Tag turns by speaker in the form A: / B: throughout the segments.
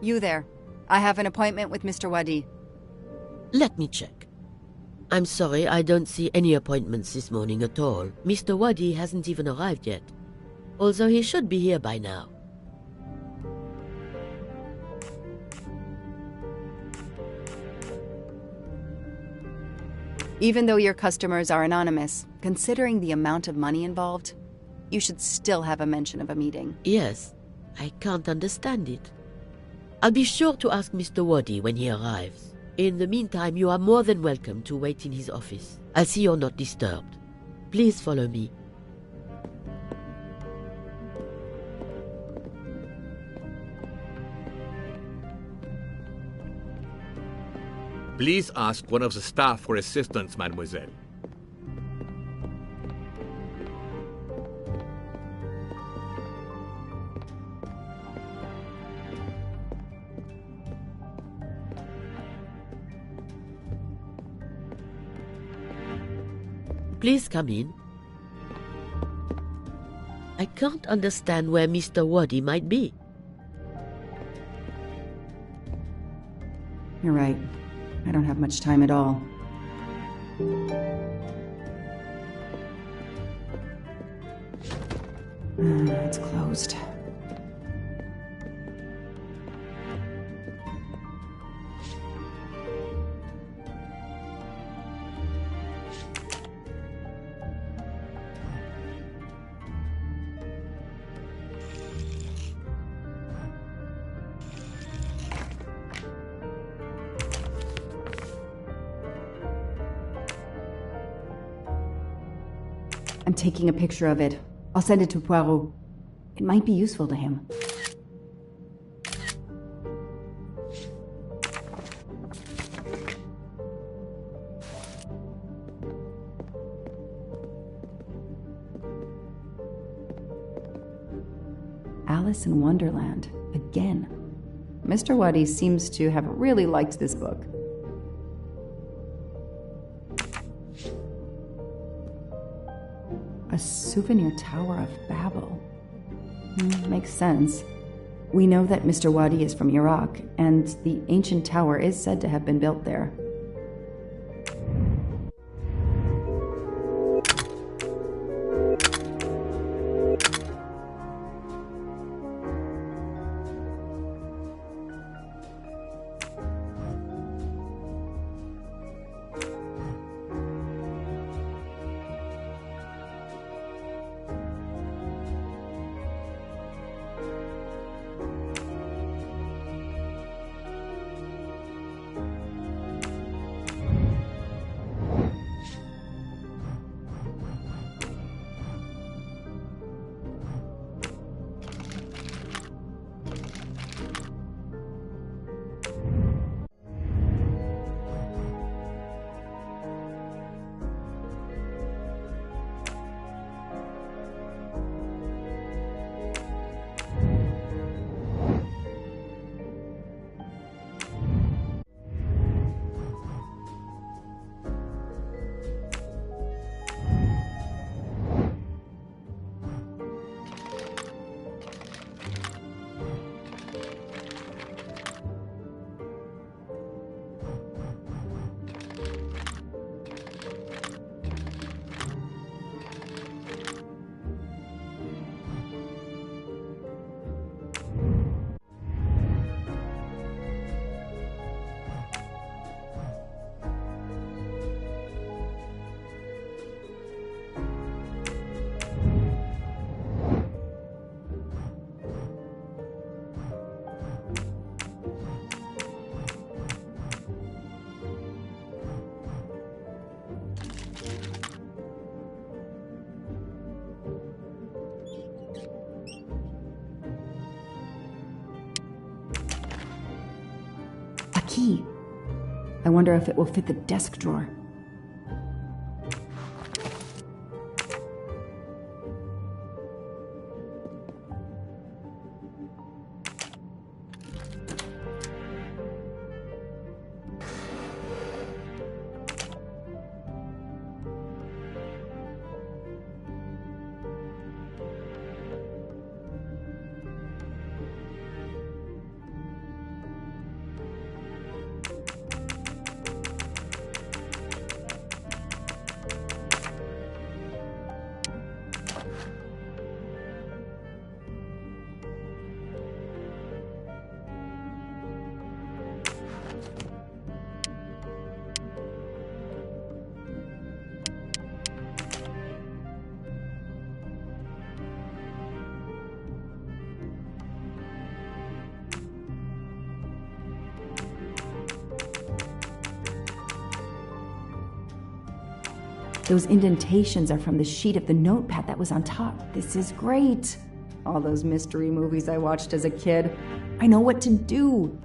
A: You there. I have an appointment with Mr. Wadi.
B: Let me check. I'm sorry, I don't see any appointments this morning at all. Mr. Wadi hasn't even arrived yet, although he should be here by now.
A: Even though your customers are anonymous, considering the amount of money involved, you should still have a mention of a meeting.
B: Yes, I can't understand it. I'll be sure to ask Mr. Wadi when he arrives. In the meantime, you are more than welcome to wait in his office. I'll see you're not disturbed. Please follow me.
C: Please ask one of the staff for assistance, mademoiselle.
B: Please come in. I can't understand where Mr. Wadi might be.
A: You're right. I don't have much time at all. It's closed. I'm taking a picture of it. I'll send it to Poirot. It might be useful to him. Alice in Wonderland, again. Mr. Wadi seems to have really liked this book. A souvenir Tower of Babel. Makes sense. We know that Mr. Wadi is from Iraq, and the ancient tower is said to have been built there. Key. I wonder if it will fit the desk drawer. Those indentations are from the sheet of the notepad that was on top. This is great. All those mystery movies I watched as a kid. I know what to do.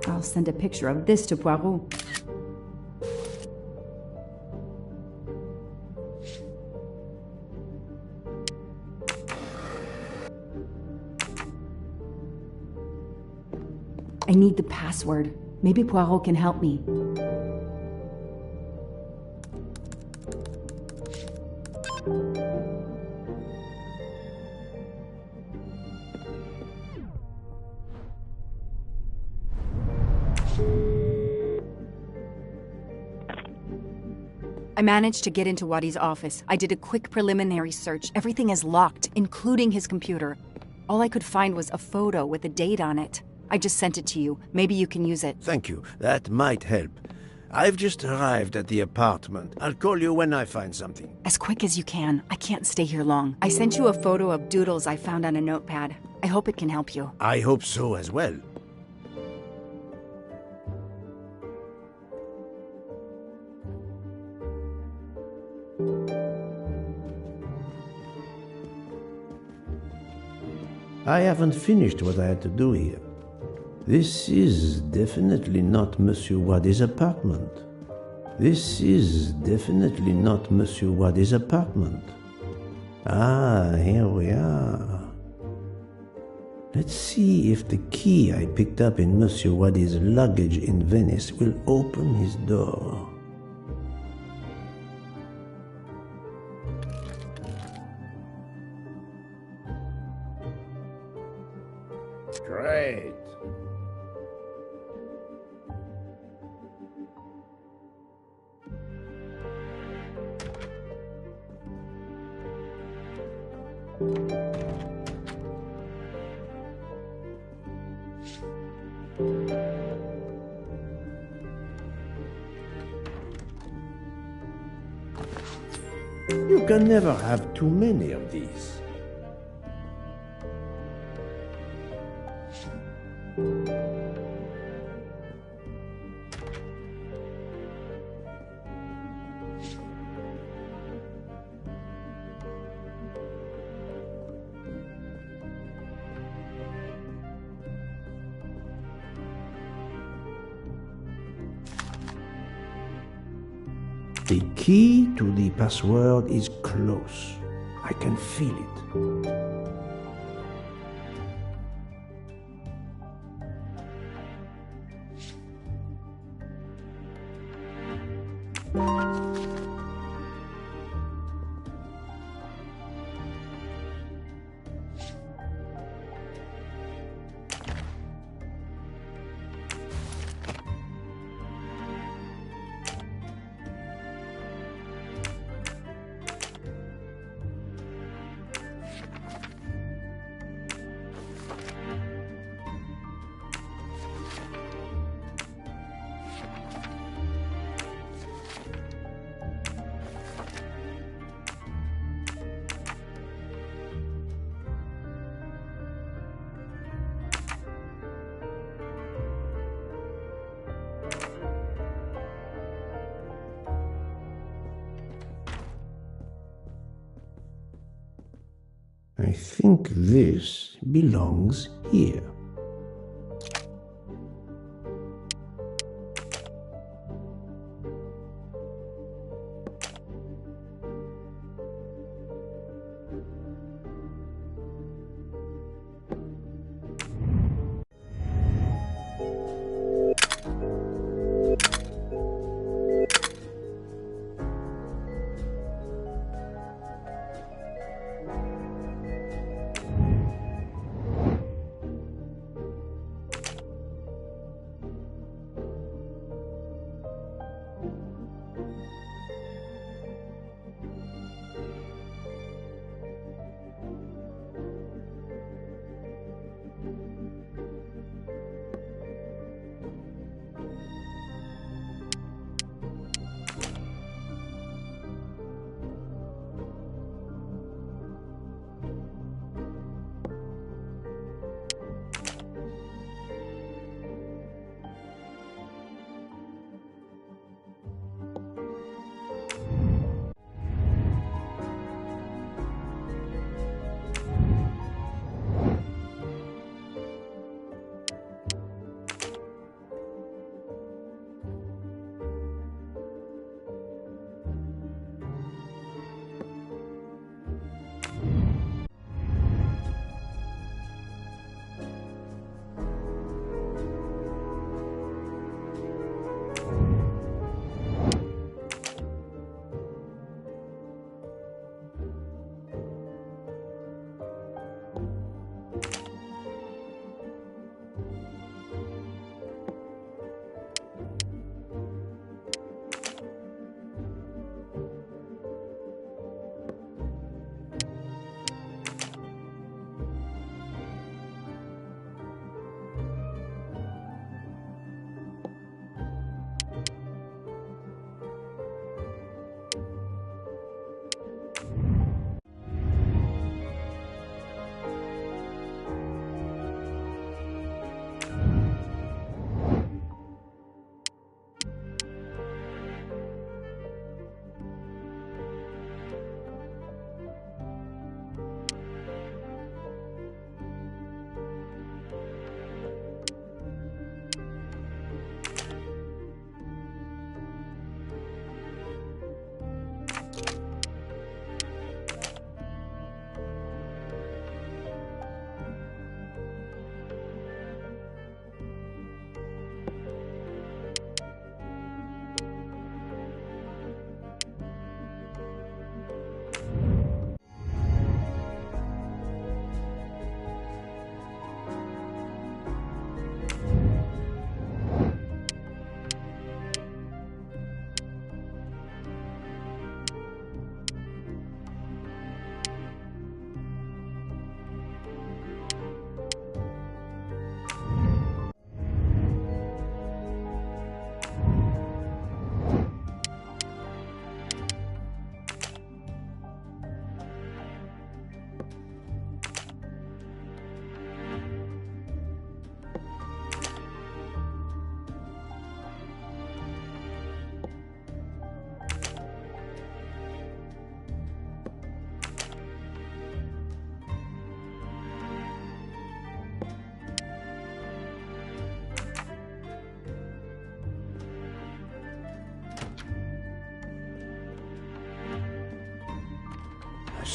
A: I'll send a picture of this to Poirot. I need the password. Maybe Poirot can help me. I managed to get into Wadi's office. I did a quick preliminary search. Everything is locked, including his computer. All I could find was a photo with a date on it. I just sent it to you. Maybe you can use it.
D: Thank you. That might help. I've just arrived at the apartment. I'll call you when I find something.
A: As quick as you can. I can't stay here long. I sent you a photo of doodles I found on a notepad. I hope it can help you.
D: I hope so as well. I haven't finished what I had to do here. This is definitely not Monsieur Wadi's apartment. This is definitely not Monsieur Wadi's apartment. Ah, here we are. Let's see if the key I picked up in Monsieur Wadi's luggage in Venice will open his door. Great. You can never have too many of these. The key to the password is close. I can feel it. I think this belongs here.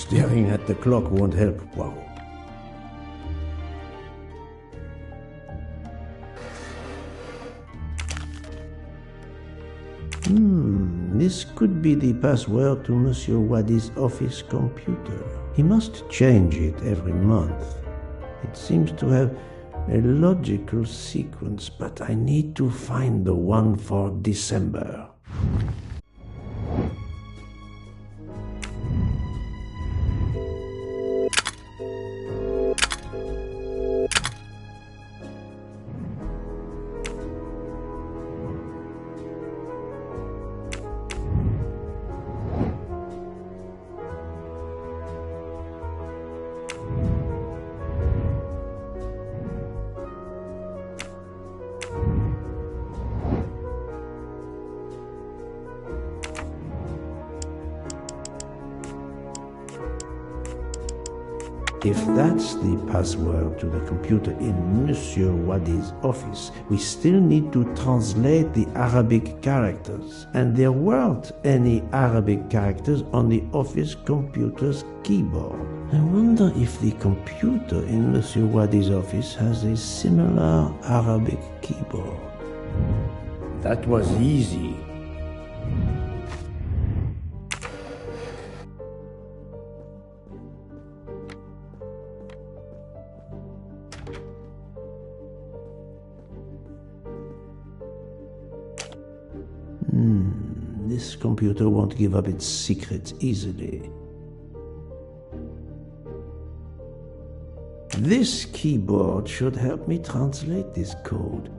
D: Staring at the clock won't help, Poirot. This could be the password to Monsieur Waddy's office computer. He must change it every month. It seems to have a logical sequence, but I need to find the one for December. If that's the password to the computer in Monsieur Waddy's office, we still need to translate the Arabic characters. And there weren't any Arabic characters on the office computer's keyboard. I wonder if the computer in Monsieur Waddy's office has a similar Arabic keyboard. That was easy. This computer won't give up its secrets easily. This keyboard should help me translate this code.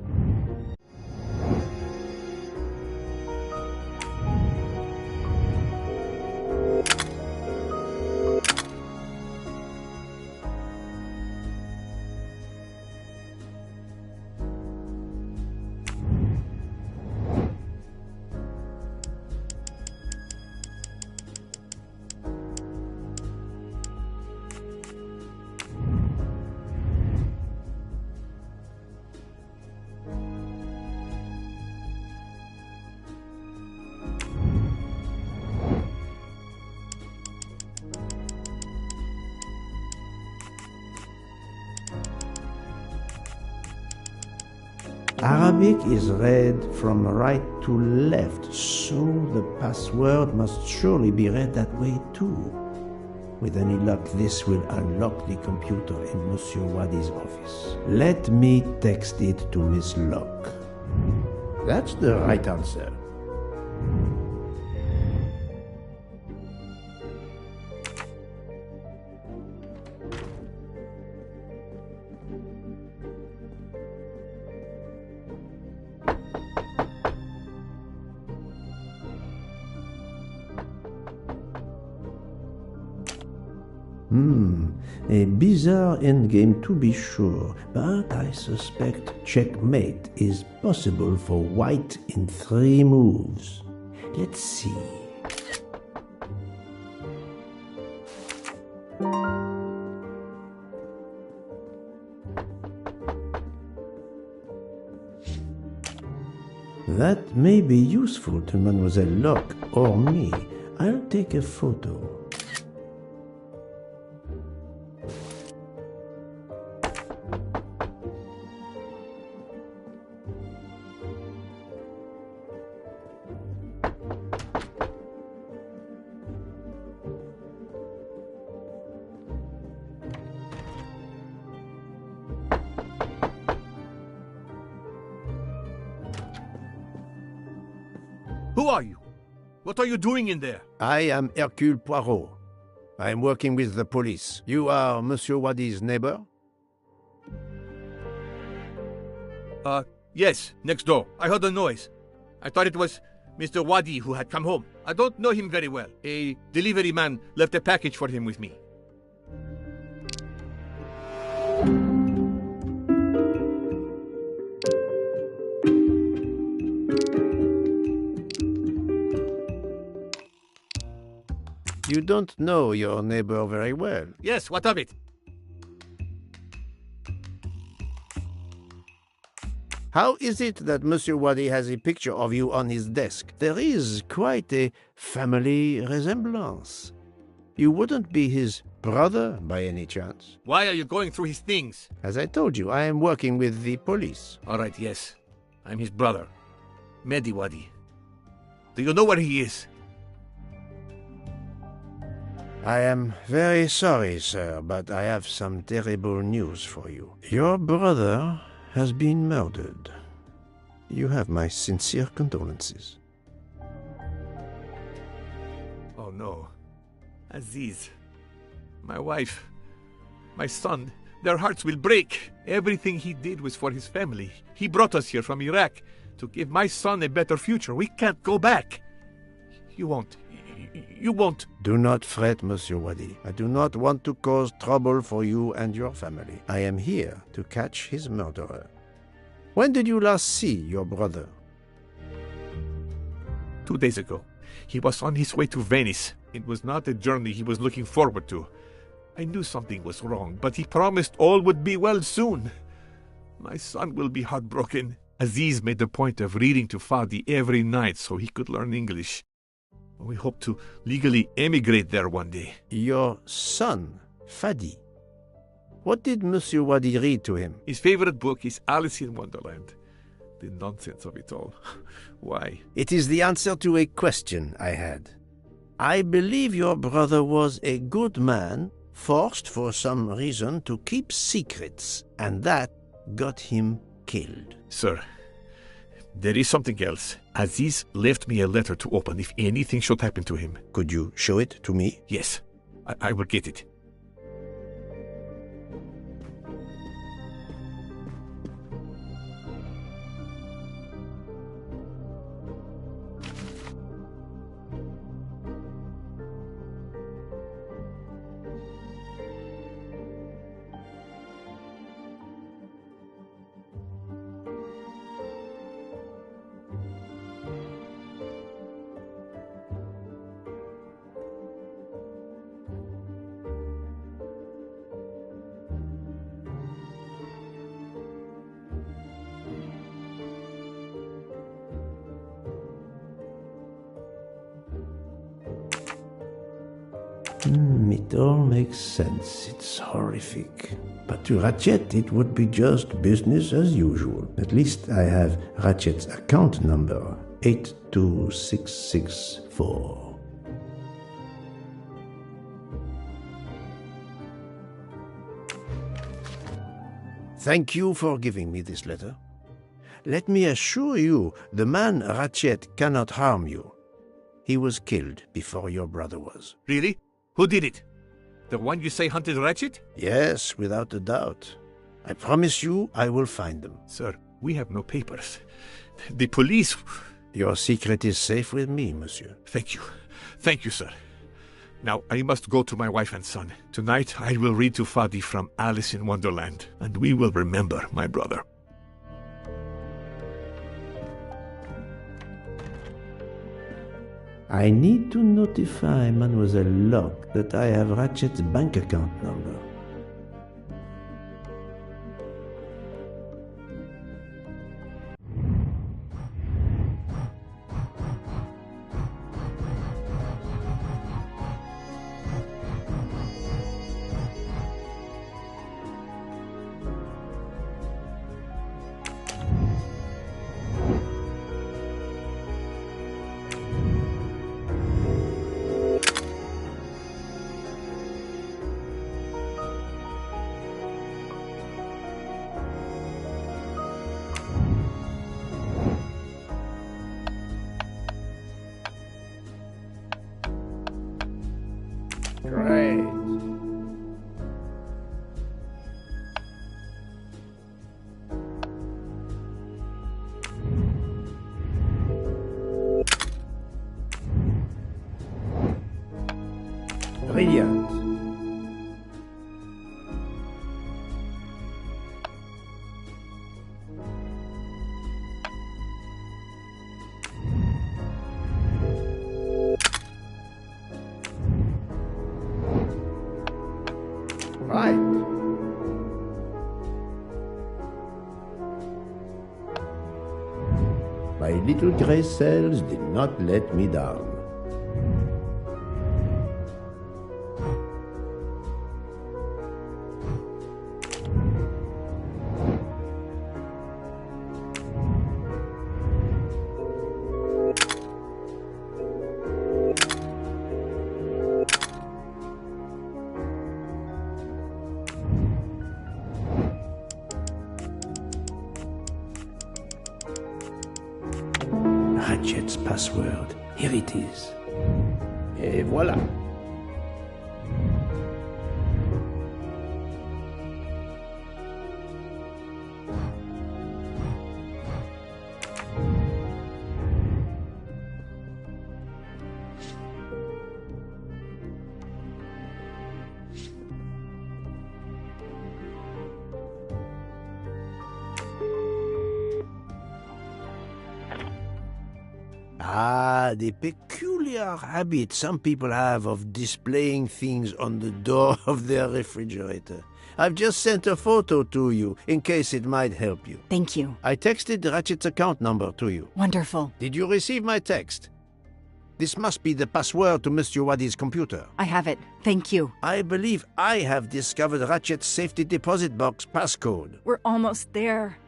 D: Arabic is read from right to left, so the password must surely be read that way too. With any luck, this will unlock the computer in Monsieur Waddy's office. Let me text it to Miss Locke. That's the right answer. A bizarre endgame to be sure, but I suspect checkmate is possible for white in 3 moves. Let's see. That may be useful to Mademoiselle Locke or me. I'll take a photo.
C: Who are you? What are you doing in there?
D: I am Hercule Poirot. I am working with the police. You are Monsieur Waddy's neighbor?
C: Yes, next door. I heard a noise. I thought it was Mr. Waddy who had come home. I don't know him very well. A delivery man left a package for him with me.
D: You don't know your neighbor very well.
C: Yes, what of it?
D: How is it that Monsieur Waddy has a picture of you on his desk? There is quite a family resemblance. You wouldn't be his brother by any chance?
C: Why are you going through his things?
D: As I told you, I am working with the police.
C: All right, yes. I'm his brother, Mehdi Wadi. Do you know where he is?
D: I am very sorry, sir, but I have some terrible news for you. Your brother has been murdered. You have my sincere condolences.
C: Oh no. Aziz, my wife, my son, their hearts will break. Everything he did was for his family. He brought us here from Iraq to give my son a better future. We can't go back. You won't. You won't.
D: Do not fret, Monsieur Wadi. I do not want to cause trouble for you and your family. I am here to catch his murderer. When did you last see your brother?
C: 2 days ago. He was on his way to Venice. It was not a journey he was looking forward to. I knew something was wrong, but he promised all would be well soon. My son will be heartbroken. Aziz made a point of reading to Fadi every night so he could learn English. We hope to legally emigrate there one day.
D: Your son, Fadi. What did Monsieur Wadi read to him?
C: His favorite book is Alice in Wonderland. The nonsense of it all. Why?
D: It is the answer to a question I had. I believe your brother was a good man, forced for some reason to keep secrets, and that got him killed.
C: Sir, there is something else. Aziz left me a letter to open if anything should happen to him.
D: Could you show it to me?
C: Yes, I will get it.
D: It all makes sense. It's horrific. But to Ratchet, it would be just business as usual. At least I have Ratchet's account number, 82664. Thank you for giving me this letter. Let me assure you, the man Ratchet cannot harm you. He was killed before your brother was.
C: Really? Who did it? The one you say hunted Ratchet?
D: Yes, without a doubt. I promise you I will find them.
C: Sir, we have no papers. The police...
D: Your secret is safe with me, monsieur.
C: Thank you. Thank you, sir. Now, I must go to my wife and son. Tonight, I will read to Fadi from Alice in Wonderland, and we will remember my brother.
D: I need to notify Mademoiselle Locke that I have Ratchet's bank account number. Great. Brilliant. Right. My little gray cells did not let me down. Ratchet's password. Here it is. Et voilà. Ah, the peculiar habit some people have of displaying things on the door of their refrigerator. I've just sent a photo to you, in case it might help you.
A: Thank you.
D: I texted Ratchet's account number to you.
A: Wonderful.
D: Did you receive my text? This must be the password to Monsieur Waddy's computer.
A: I have it. Thank you.
D: I believe I have discovered Ratchet's safety deposit box passcode.
A: We're almost there.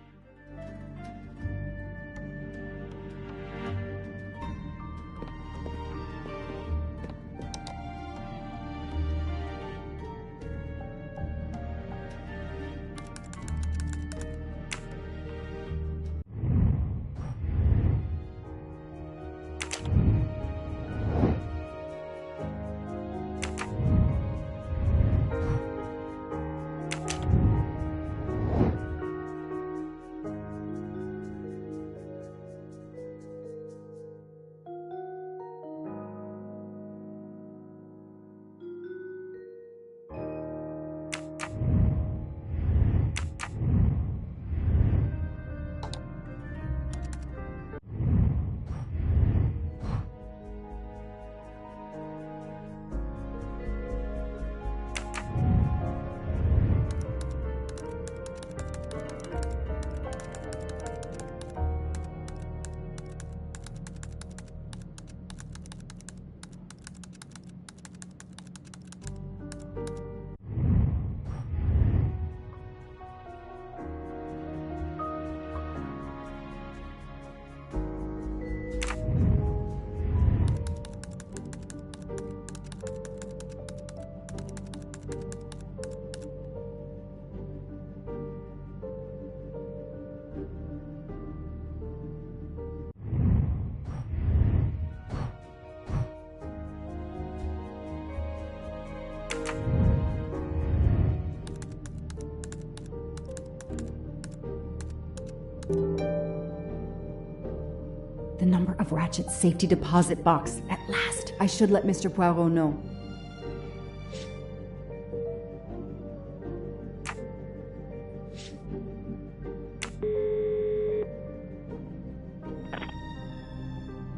A: The number of Ratchet's safety deposit box. At last. I should let Mr. Poirot know.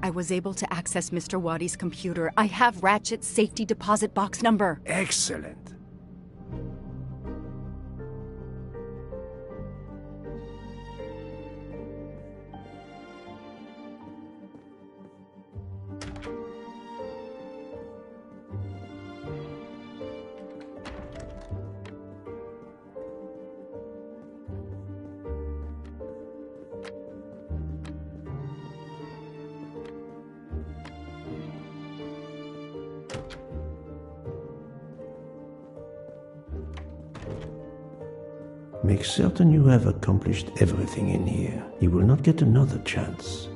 A: I was able to access Mr. Waddy's computer. I have Ratchet's safety deposit box number.
D: Excellent. Make certain you have accomplished everything in here. You will not get another chance.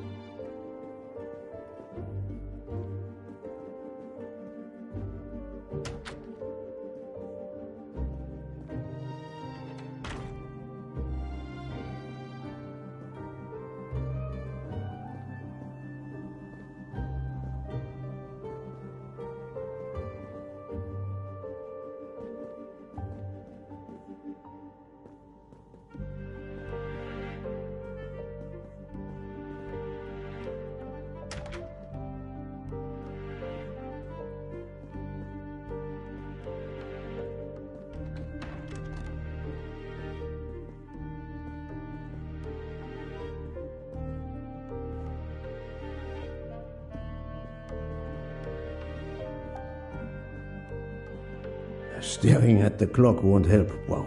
D: Staring at the clock won't help, Poirot.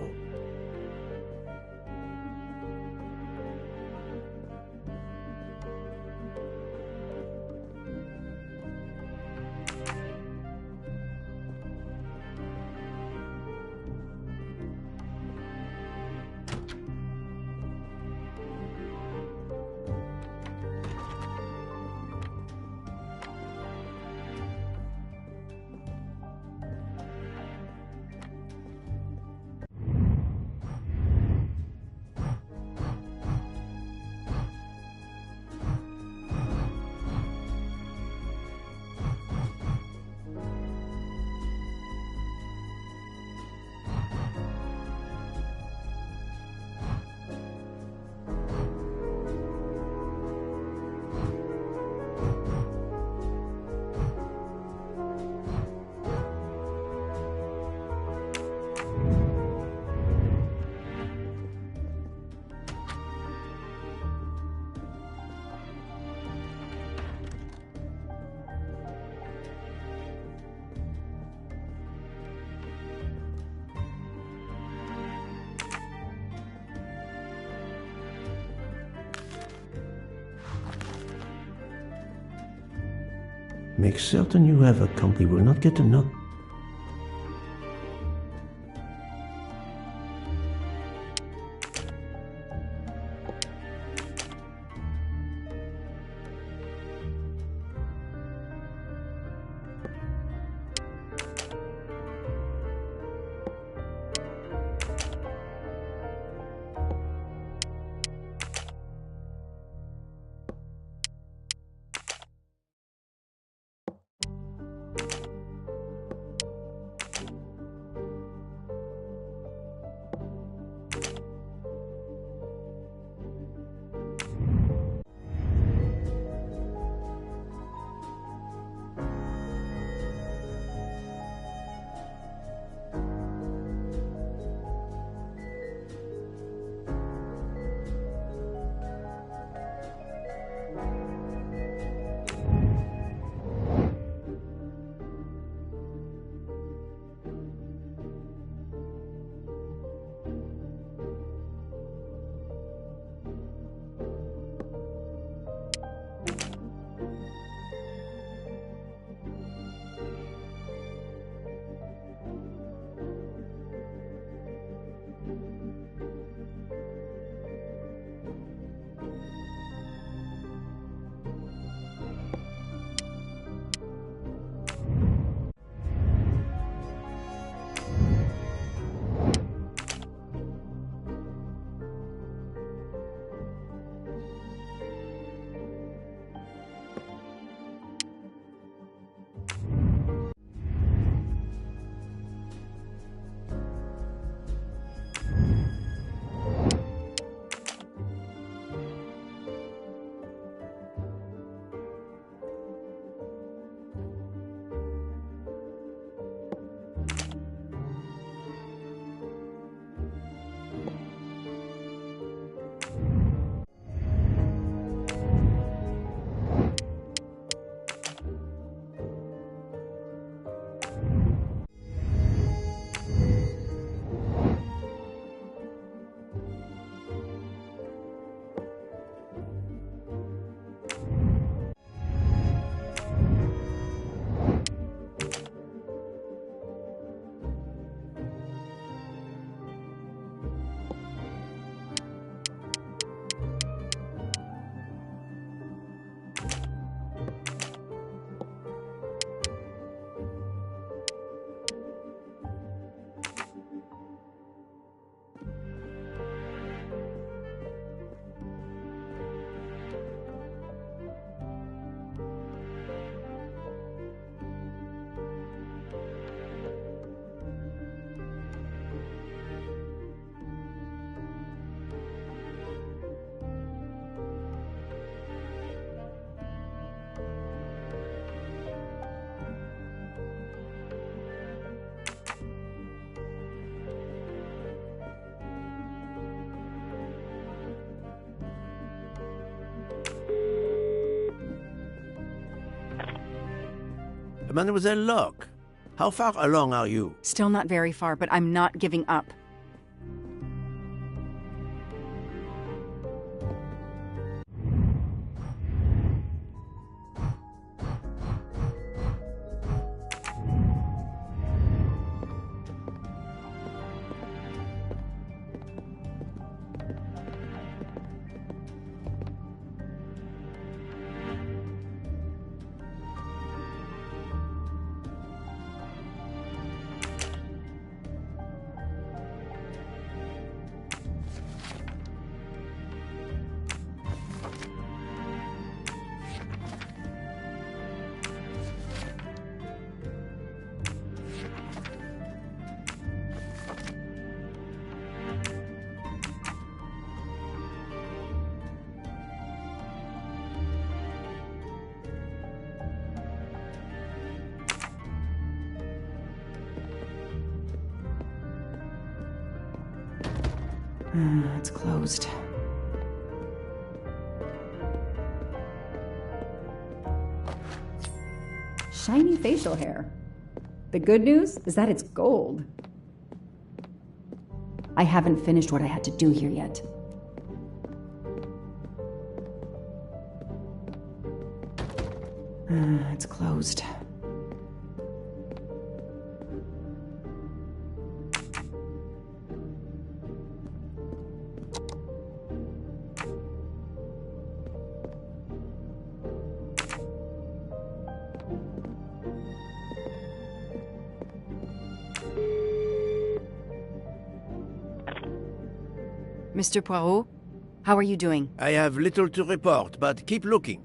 D: Make certain you have a copy. Will not get a knock.
E: Mademoiselle Locke, how far along are you?
A: Still not very far, but I'm not giving up. It's closed. Shiny facial hair. The good news is that it's gold. I haven't finished what I had to do here yet. It's closed. Mr. Poirot, how are you doing?
E: I have little to report, but keep looking.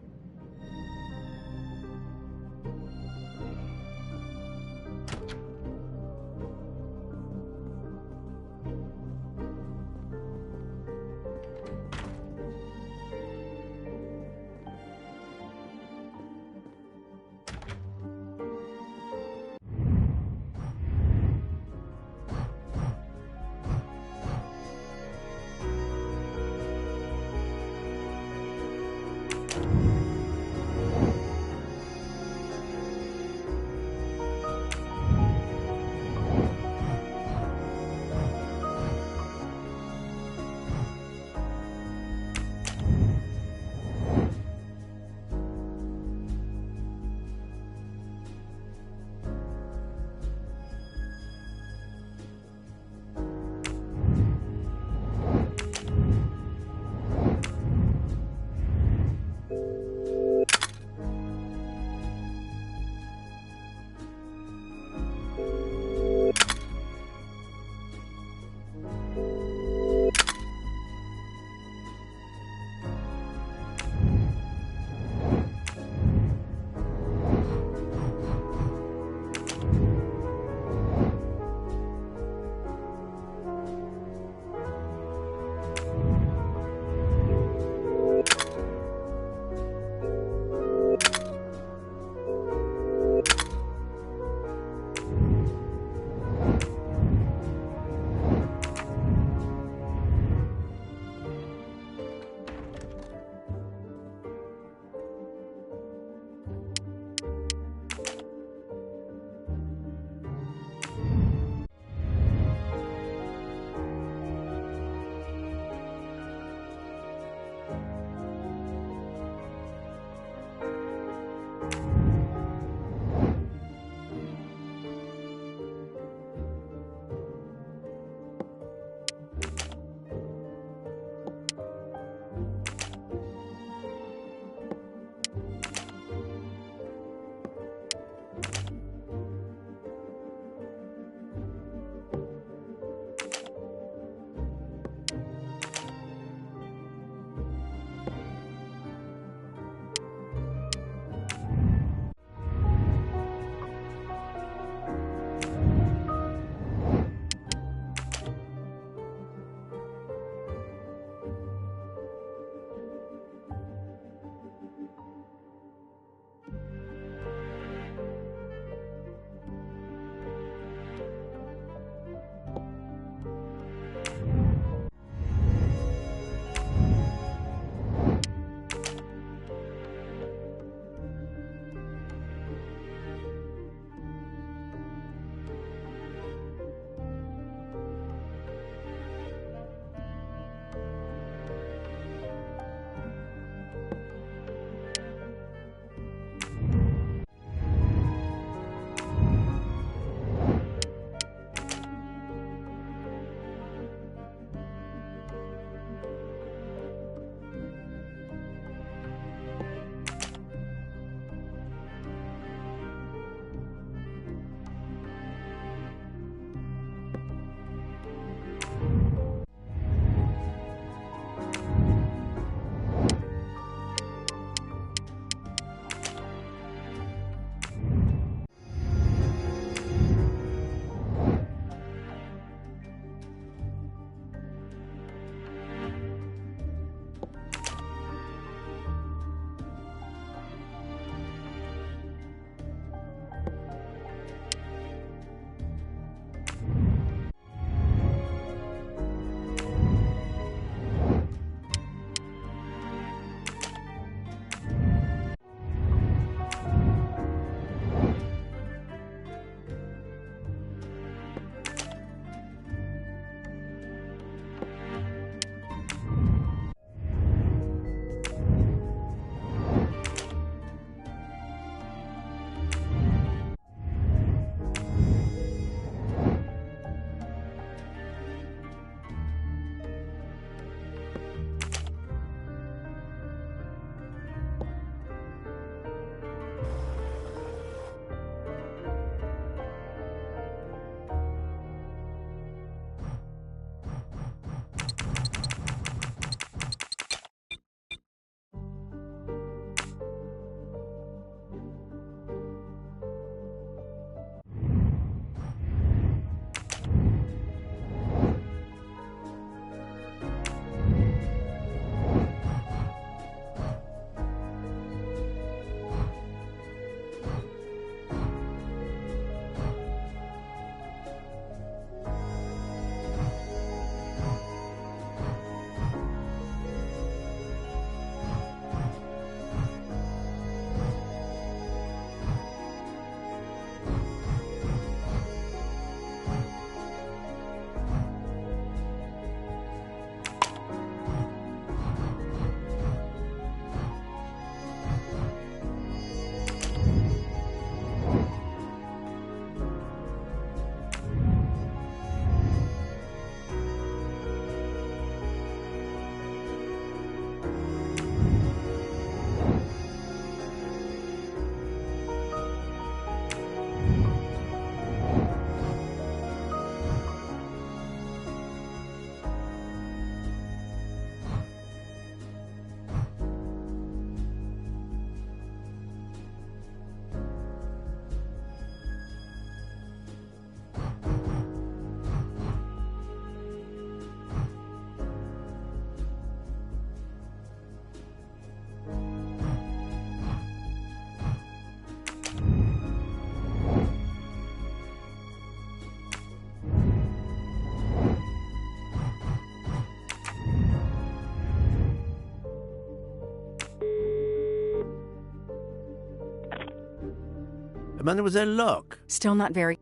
E: Mademoiselle, look.
A: Still not very.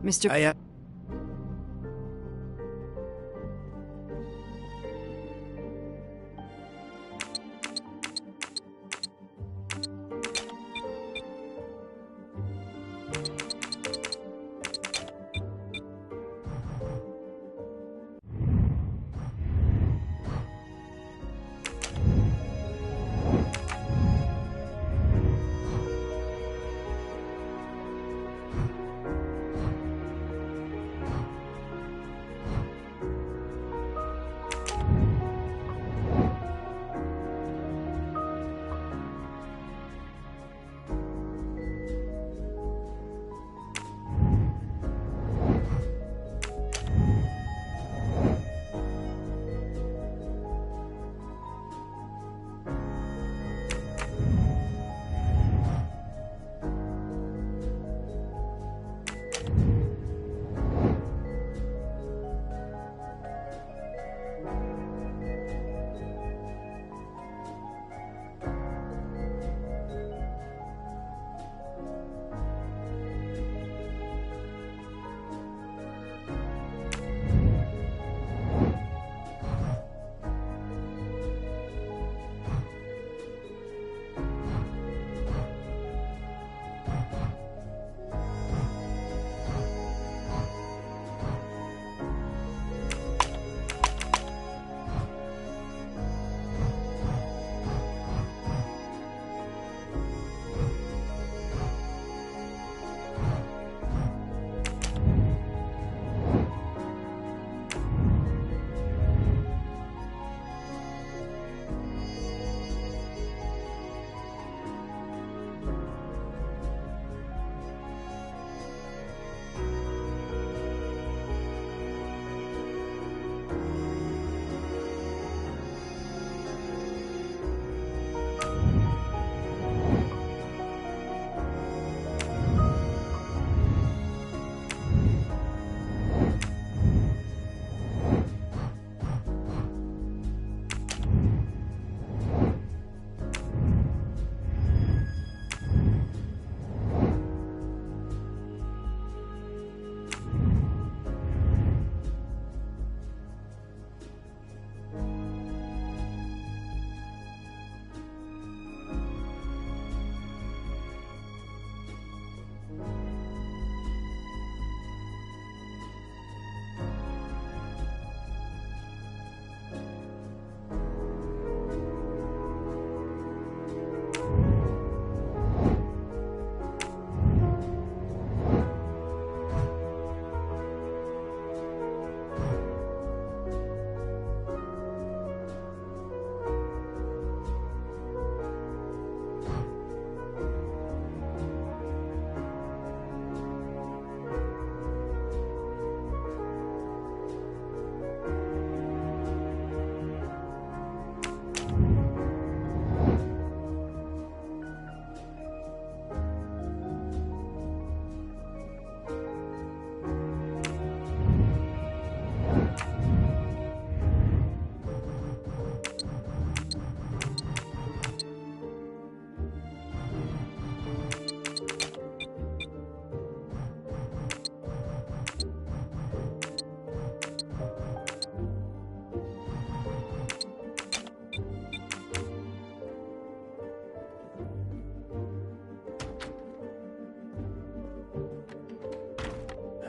A: Mr.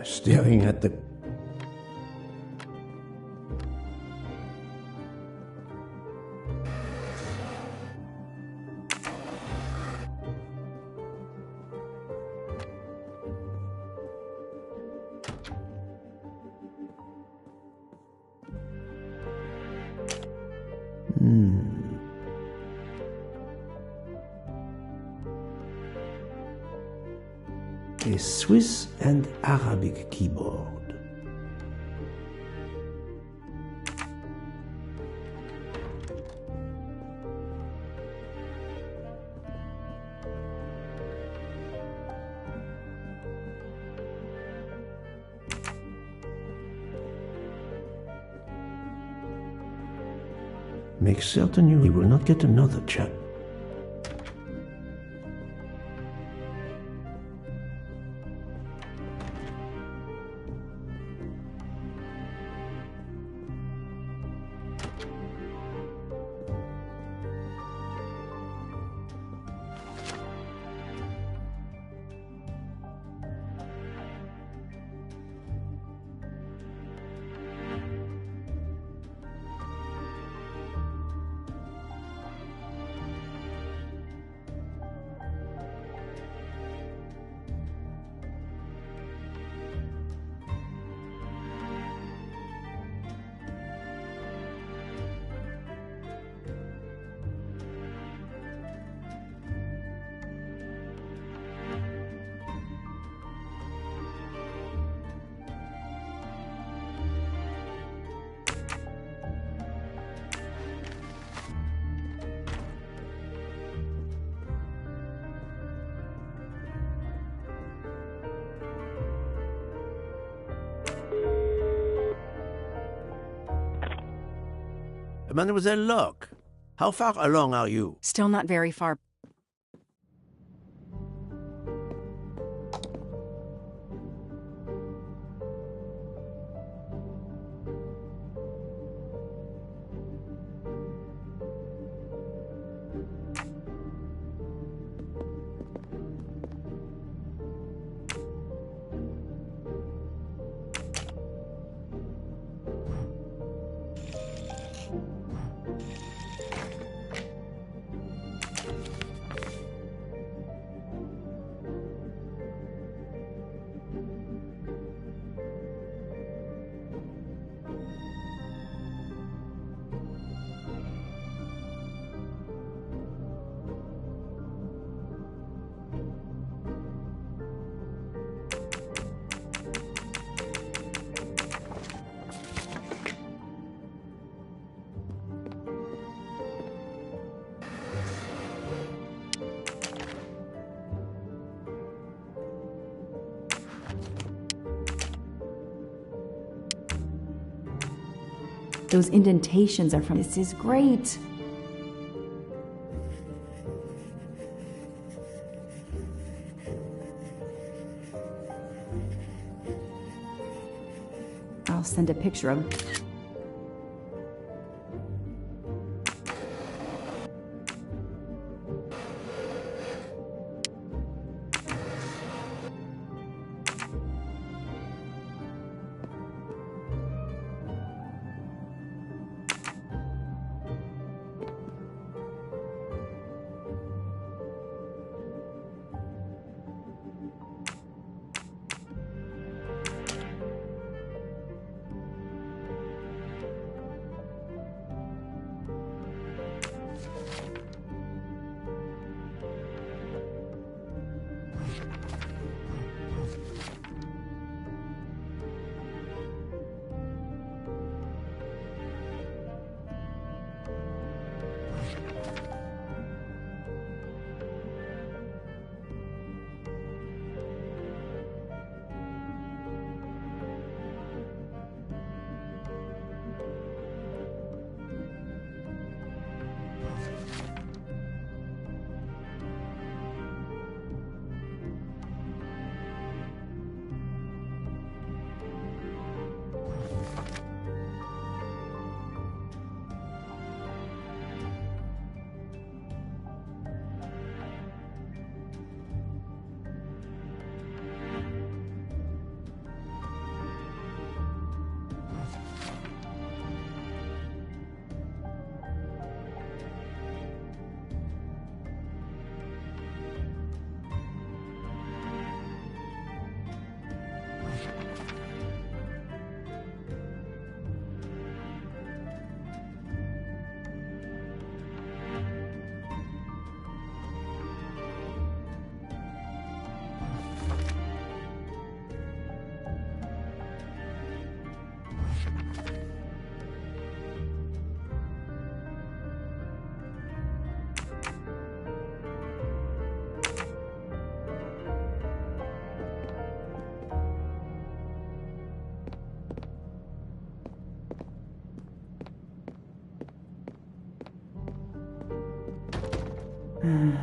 D: Staring at the... a Swiss and Arabic keyboard. Make certain you will not get another chat.
E: Mademoiselle Locke, how far along are you?
A: Still not very far. Those indentations are from... This is great. I'll send a picture of...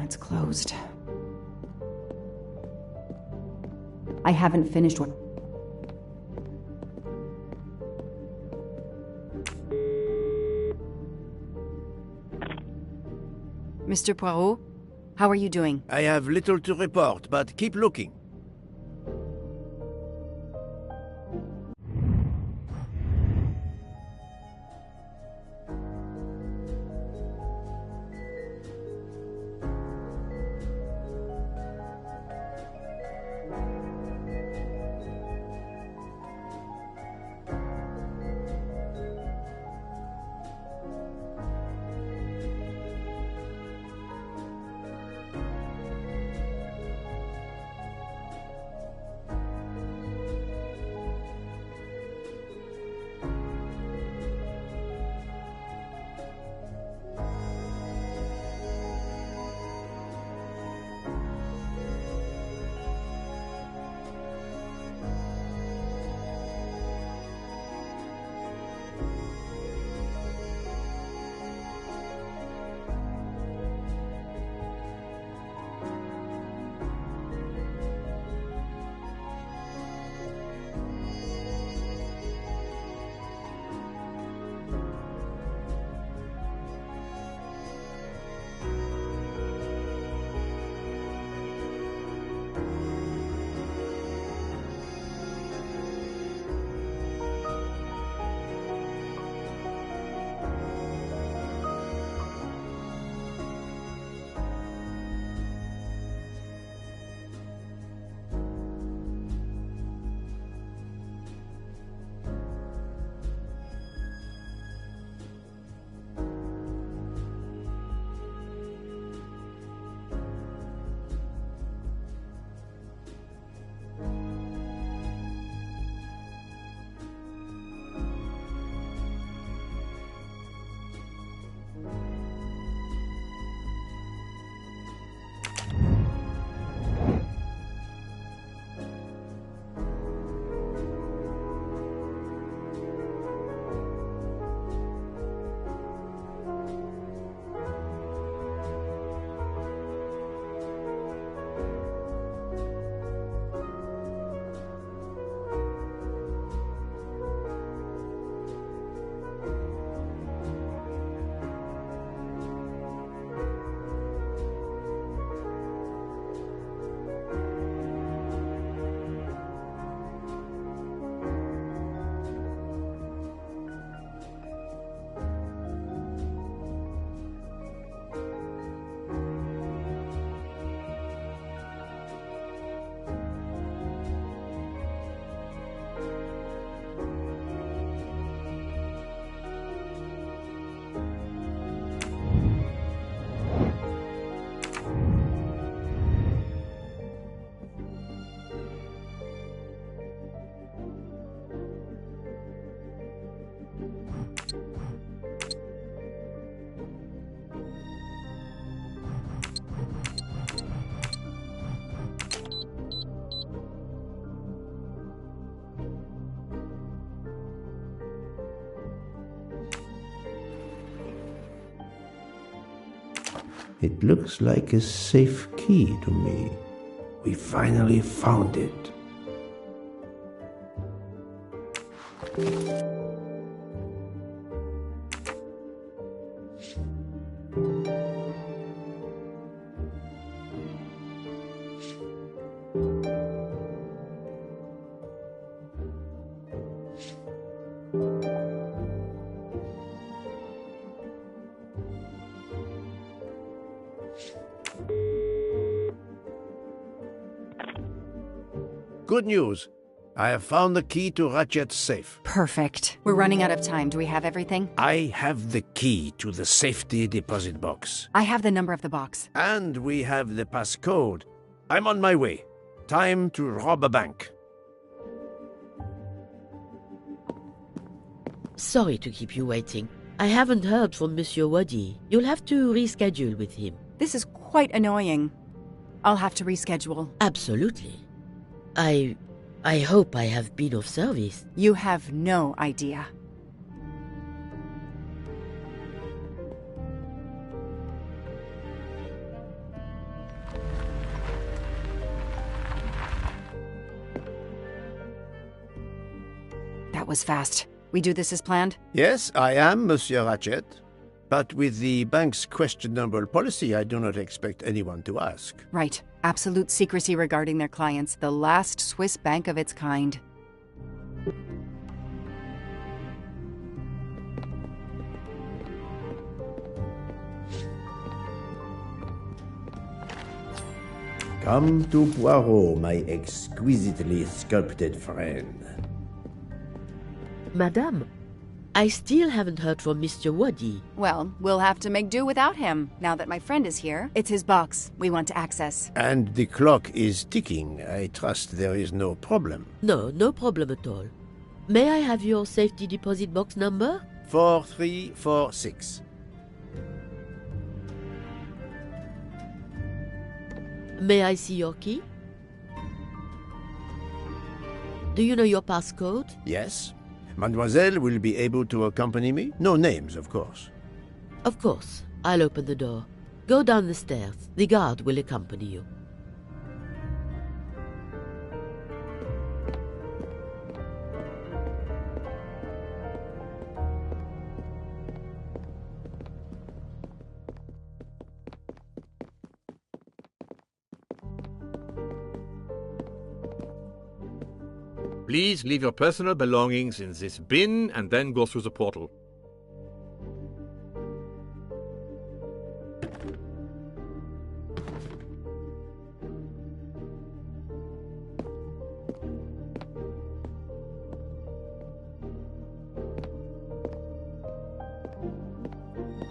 A: It's closed. I haven't finished what... Mr. Poirot, how are you doing?
E: I have little to report, but keep looking.
D: It looks like a safe key to me. We finally found it.
E: Good news. I have found the key to Ratchet's safe.
A: Perfect. We're running out of time. Do we have everything?
E: I have the key to the safety deposit box.
A: I have the number of the box.
E: And we have the passcode. I'm on my way. Time to rob a bank.
B: Sorry to keep you waiting. I haven't heard from Monsieur Waddy. You'll have to reschedule with him.
A: This is quite annoying. I'll have to reschedule.
B: Absolutely. I hope I have been of service.
A: You have no idea. That was fast. We do this as planned?
E: Yes, I am Monsieur Ratchet. But with the bank's questionable policy, I do not expect anyone to ask.
A: Right. Absolute secrecy regarding their clients. The last Swiss bank of its kind.
D: Come to Poirot, my exquisitely sculpted friend.
B: Madame, I still haven't heard from Mr. Waddy.
A: Well, we'll have to make do without him, now that my friend is here. It's his box we want to access.
E: And the clock is ticking. I trust there is no problem.
B: No, no problem at all. May I have your safety deposit box number?
E: 4346.
B: May I see your key? Do you know your passcode?
E: Yes. Mademoiselle will be able to accompany me? No names, of course.
B: Of course. I'll open the door. Go down the stairs. The guard will accompany you.
C: Please leave your personal belongings in this bin and then go through the portal.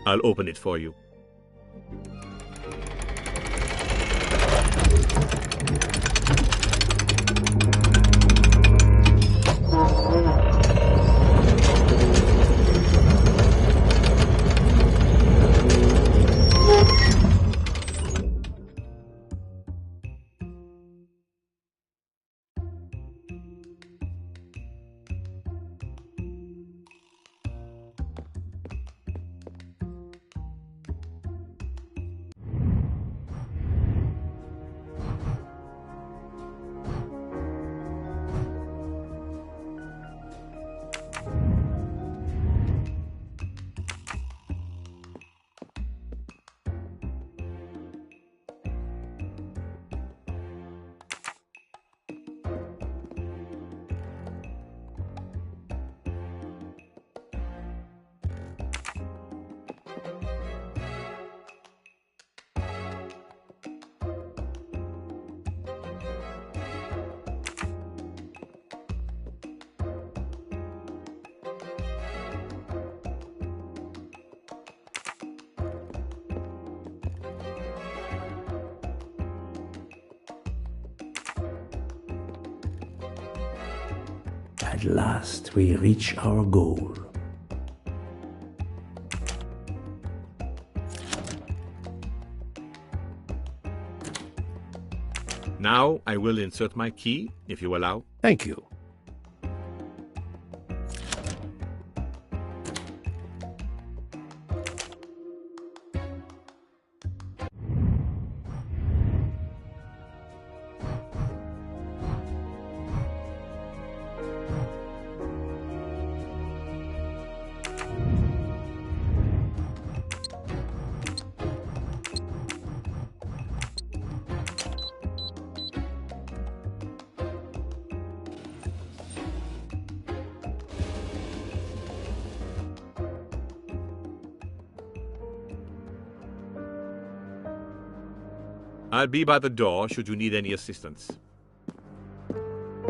C: I'll open it for you.
D: At last we reach our goal.
C: Now I will insert my key, if you allow.
E: Thank you.
C: I'll be by the door should you need any assistance.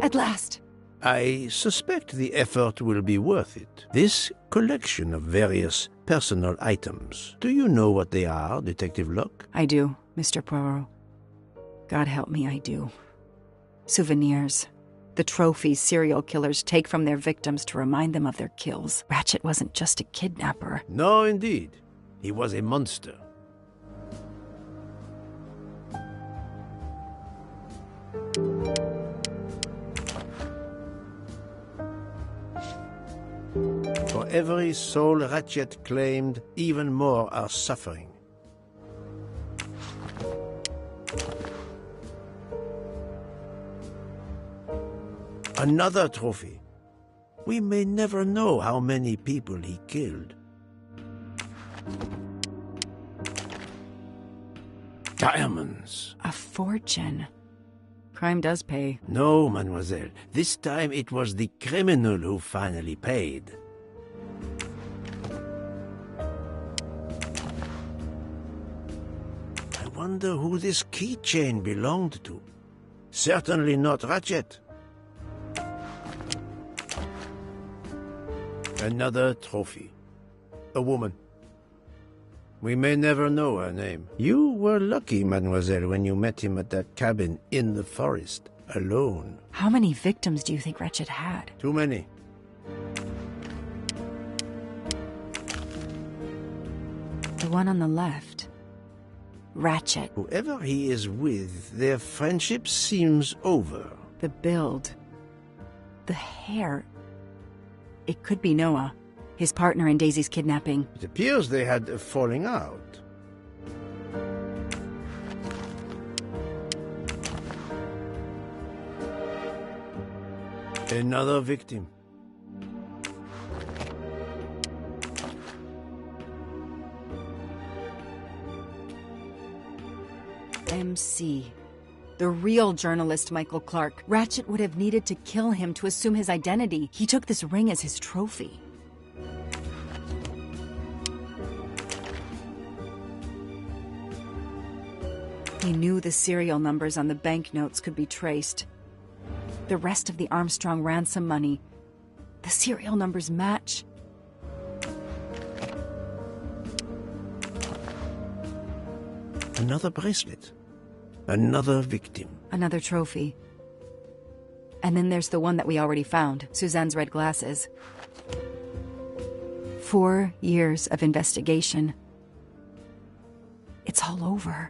A: At last.
E: I suspect the effort will be worth it. This collection of various personal items. Do you know what they are, Detective Locke?
A: I do, Mr. Poirot. God help me, I do. Souvenirs. The trophies serial killers take from their victims to remind them of their kills. Ratchet wasn't just a kidnapper.
E: No, indeed. He was a monster. For every soul Ratchet claimed, even more are suffering. Another trophy. We may never know how many people he killed. Diamonds.
A: A fortune. Crime does pay.
E: No, mademoiselle. This time it was the criminal who finally paid. I wonder who this keychain belonged to. Certainly not Ratchet. Another trophy. A woman. We may never know her name. You were lucky, mademoiselle, when you met him at that cabin in the forest, alone.
A: How many victims do you think Ratchet had?
E: Too many.
A: The one on the left. Ratchet.
E: Whoever he is with, their friendship seems over.
A: The build. The hair. It could be Noah, his partner in Daisy's kidnapping.
E: It appears they had a falling out. Another victim.
A: MC. The real journalist Michael Clark. Ratchet would have needed to kill him to assume his identity. He took this ring as his trophy. He knew the serial numbers on the banknotes could be traced. The rest of the Armstrong ransom money. The serial numbers match.
E: Another bracelet. Another victim.
A: Another trophy. And then there's the one that we already found, Suzanne's red glasses. 4 years of investigation. It's all over.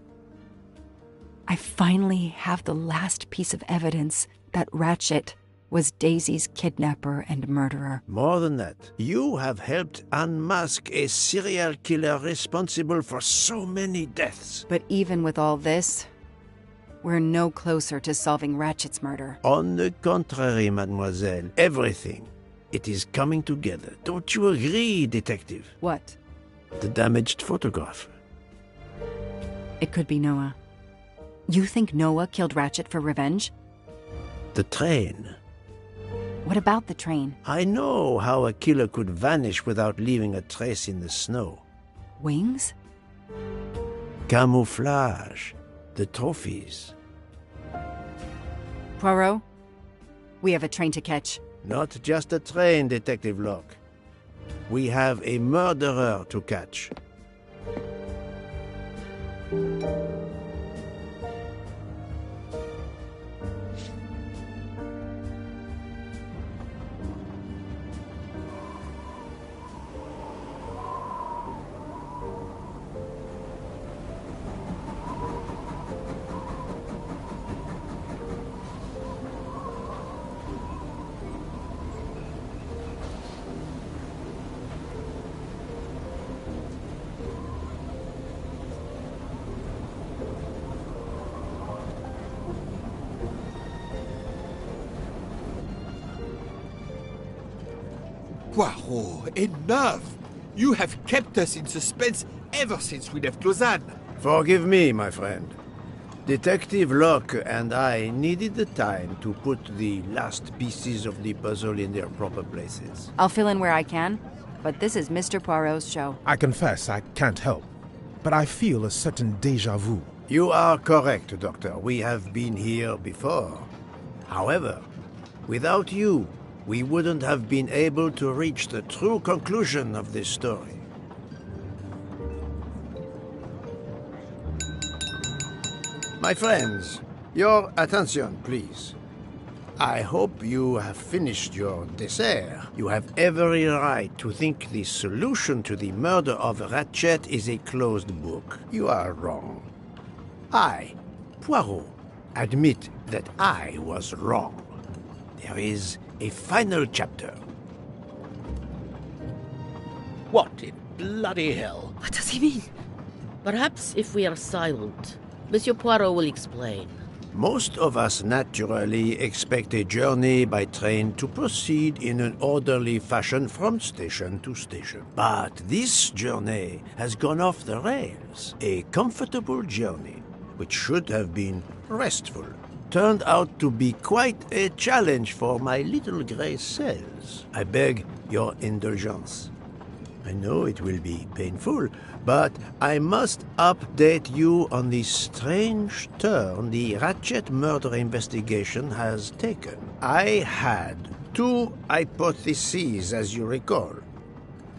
A: I finally have the last piece of evidence that Ratchet was Daisy's kidnapper and murderer.
E: More than that, you have helped unmask a serial killer responsible for so many deaths.
A: But even with all this, we're no closer to solving Ratchet's murder.
E: On the contrary, mademoiselle, everything. It is coming together. Don't you agree, detective?
A: What?
E: The damaged photograph.
A: It could be Noah. You think Noah killed Ratchet for revenge?
E: The train.
A: What about the train?
E: I know how a killer could vanish without leaving a trace in the snow.
A: Wings?
E: Camouflage. The trophies.
A: Poirot? We have a train to catch.
E: Not just a train, Detective Locke. We have a murderer to catch.
C: Poirot, enough! You have kept us in suspense ever since we left Lausanne.
E: Forgive me, my friend. Detective Locke and I needed the time to put the last pieces of the puzzle in their proper places.
A: I'll fill in where I can, but this is Mr. Poirot's show.
F: I confess I can't help, but I feel a certain déjà vu.
E: You are correct, Doctor. We have been here before. However, without you, we wouldn't have been able to reach the true conclusion of this story. My friends, your attention, please. I hope you have finished your dessert. You have every right to think the solution to the murder of Ratchet is a closed book. You are wrong. I, Poirot, admit that I was wrong. There is a final chapter.
B: What in bloody hell?
A: What does he mean?
B: Perhaps if we are silent, Monsieur Poirot will explain.
E: Most of us naturally expect a journey by train to proceed in an orderly fashion from station to station. But this journey has gone off the rails. A comfortable journey, which should have been restful, turned out to be quite a challenge for my little grey cells. I beg your indulgence. I know it will be painful, but I must update you on the strange turn the Ratchet murder investigation has taken. I had two hypotheses, as you recall.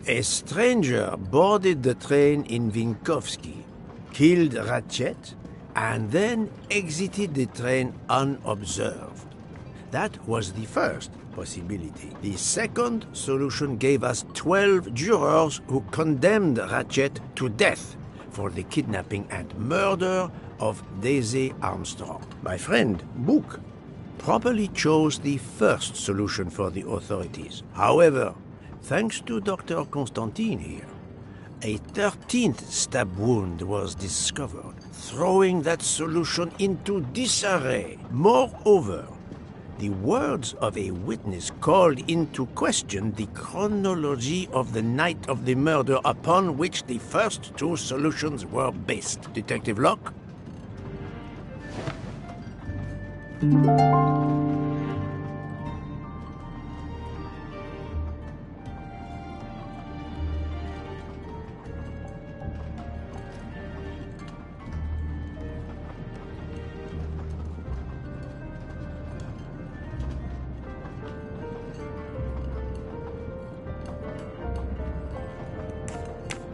E: A stranger boarded the train in Vinkovsky, killed Ratchet, and then exited the train unobserved. That was the first possibility. The second solution gave us 12 jurors who condemned Ratchet to death for the kidnapping and murder of Daisy Armstrong. My friend, Book, properly chose the first solution for the authorities. However, thanks to Dr. Constantine here, a 13th stab wound was discovered, throwing that solution into disarray. Moreover, the words of a witness called into question the chronology of the night of the murder upon which the first two solutions were based. Detective Locke?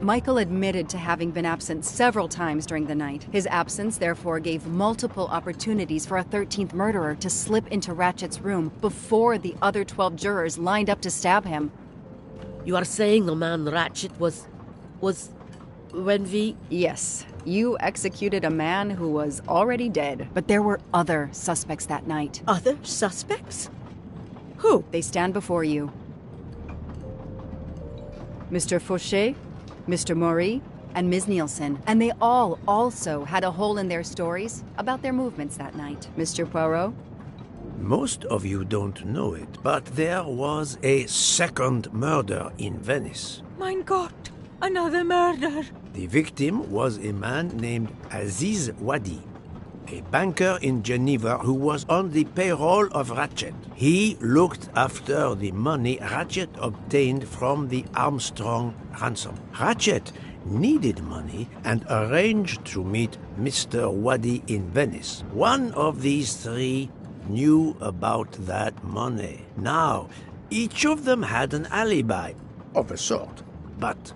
A: Michael admitted to having been absent several times during the night. His absence, therefore, gave multiple opportunities for a 13th murderer to slip into Ratchet's room before the other 12 jurors lined up to stab him.
B: You are saying the man Ratchet was when we...
A: Yes, you executed a man who was already dead. But there were other suspects that night.
B: Other suspects? Who?
A: They stand before you. Mr. Fauché, Mr. Maury, and Ms. Nielsen. And they all also had a hole in their stories about their movements that night. Mr. Poirot?
E: Most of you don't know it, but there was a second murder in Venice.
G: Mein Gott, another murder.
E: The victim was a man named Aziz Wadi, a banker in Geneva who was on the payroll of Ratchet. He looked after the money Ratchet obtained from the Armstrong ransom. Ratchet needed money and arranged to meet Mr. Wadi in Venice. One of these three knew about that money. Now, each of them had an alibi, of a sort. But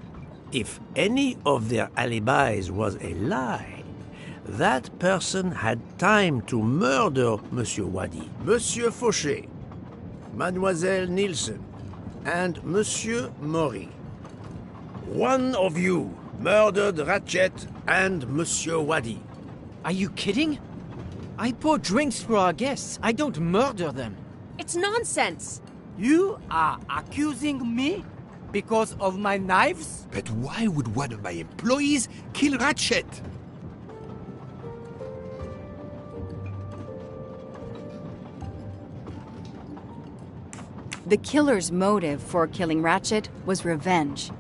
E: if any of their alibis was a lie, that person had time to murder Monsieur Wadi, Monsieur Fauché, Mademoiselle Nielsen, and Monsieur Maury. One of you murdered Ratchet and Monsieur Wadi.
G: Are you kidding? I pour drinks for our guests. I don't murder them.
H: It's nonsense!
I: You are accusing me because of my knives?
C: But why would one of my employees kill Ratchet?
A: The killer's motive for killing Ratchet was revenge,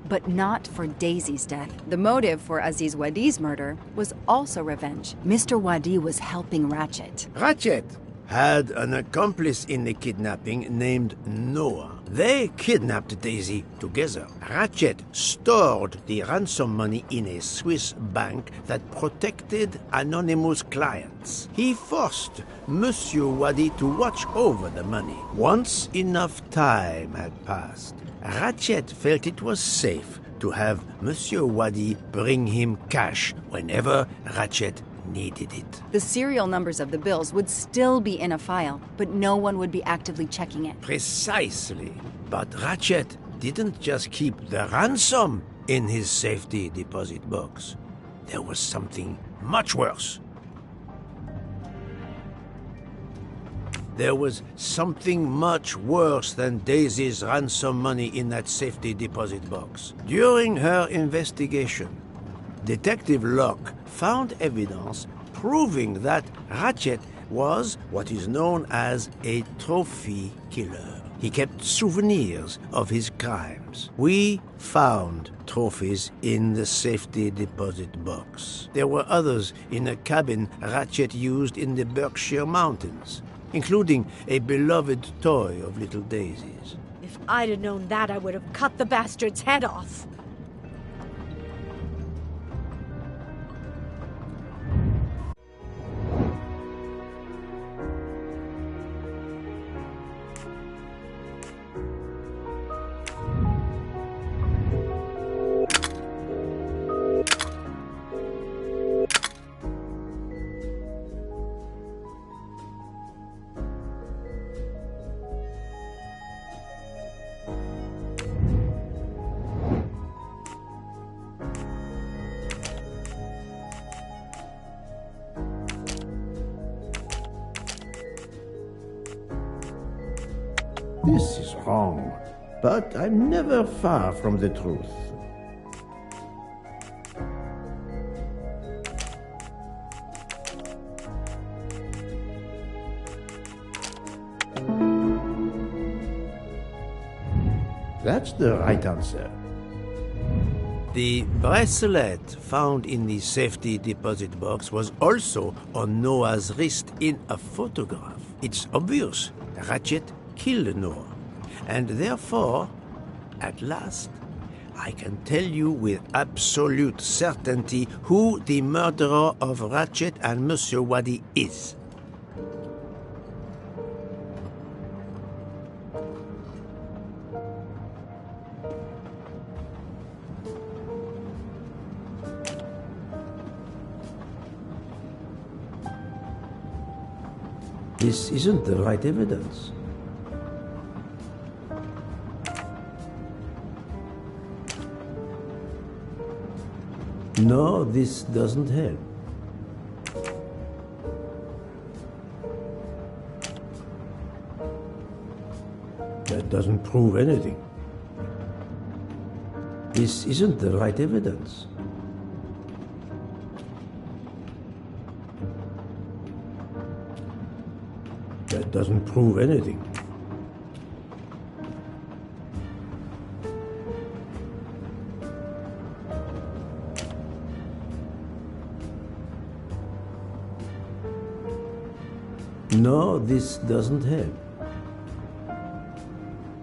A: but not for Daisy's death. The motive for Aziz Wadi's murder was also revenge. Mr. Wadi was helping Ratchet.
E: Ratchet had an accomplice in the kidnapping named Noah. They kidnapped Daisy together. Ratchet stored the ransom money in a Swiss bank that protected anonymous clients. He forced Monsieur Wadi to watch over the money. Once enough time had passed, Ratchet felt it was safe to have Monsieur Wadi bring him cash whenever Ratchet needed it.
A: The serial numbers of the bills would still be in a file, but no one would be actively checking it.
E: Precisely. But Ratchet didn't just keep the ransom in his safety deposit box. There was something much worse. There was something much worse than Daisy's ransom money in that safety deposit box. During her investigation, Detective Locke found evidence proving that Ratchet was what is known as a trophy killer. He kept souvenirs of his crimes. We found trophies in the safety deposit box. There were others in a cabin Ratchet used in the Berkshire Mountains, including a beloved toy of little Daisy's.
H: If I'd have known that, I would have cut the bastard's head off.
D: This is wrong, but I'm never far from the truth. That's the right answer.
E: The bracelet found in the safety deposit box was also on Noah's wrist in a photograph. It's obvious Ratchet killed Noah, and therefore, at last, I can tell you with absolute certainty who the murderer of Ratchet and Monsieur Wadi is.
D: This isn't the right evidence. No, this doesn't help. That doesn't prove anything. This isn't the right evidence. That doesn't prove anything. No, this doesn't help.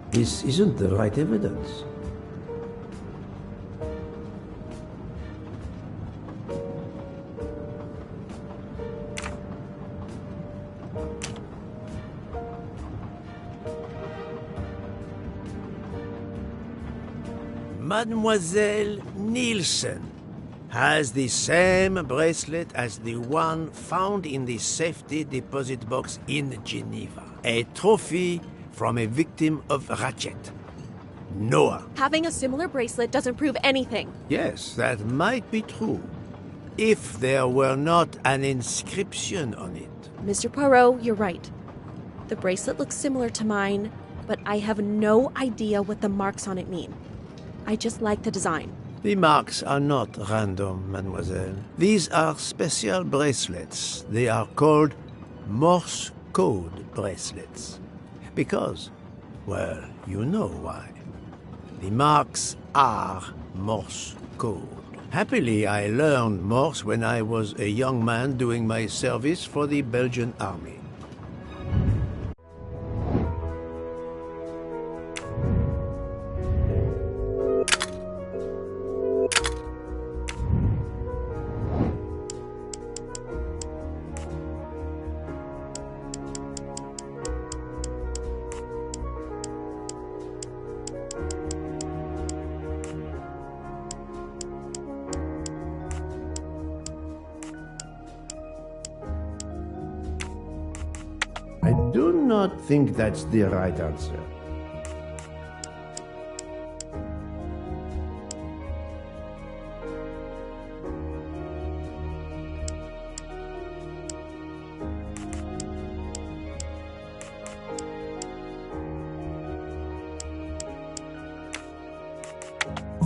D: This isn't the right evidence.
E: Mademoiselle Nielsen has the same bracelet as the one found in the safety deposit box in Geneva. A trophy from a victim of Ratchet. Noah.
H: Having a similar bracelet doesn't prove anything.
E: Yes, that might be true, if there were not an inscription on it.
H: Mr. Poirot, you're right. The bracelet looks similar to mine, but I have no idea what the marks on it mean. I just like the design.
E: The marks are not random, mademoiselle. These are special bracelets. They are called Morse code bracelets. Because, well, you know why. The marks are Morse code. Happily, I learned Morse when I was a young man doing my service for the Belgian army.
D: I do not think that's the right answer.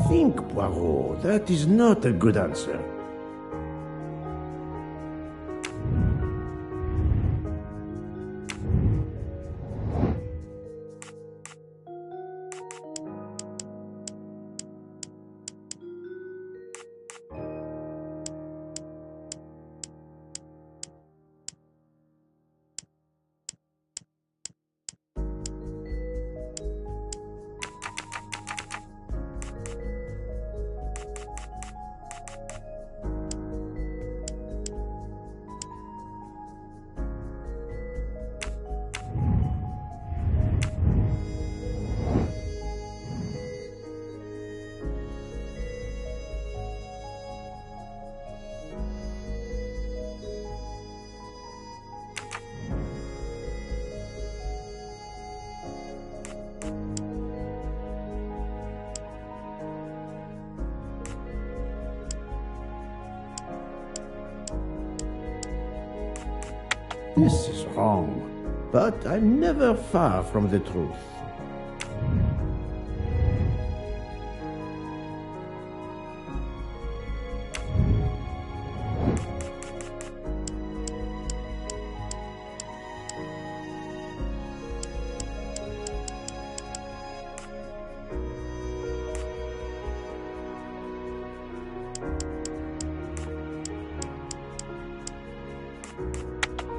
D: Think, Poirot. That is not a good answer. This is wrong, but I'm never far from the truth.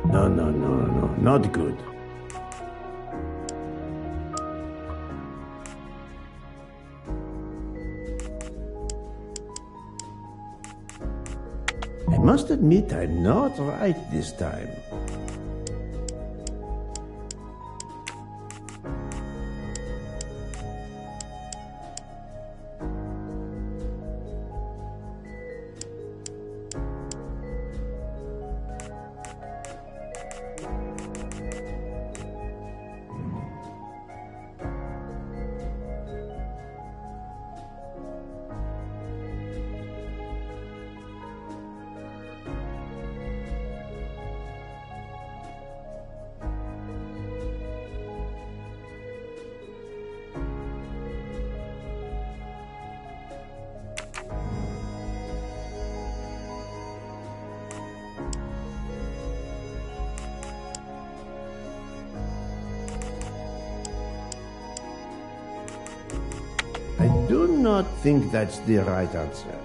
D: No, not good. I must admit I'm not right this time. I do not think that's the right answer.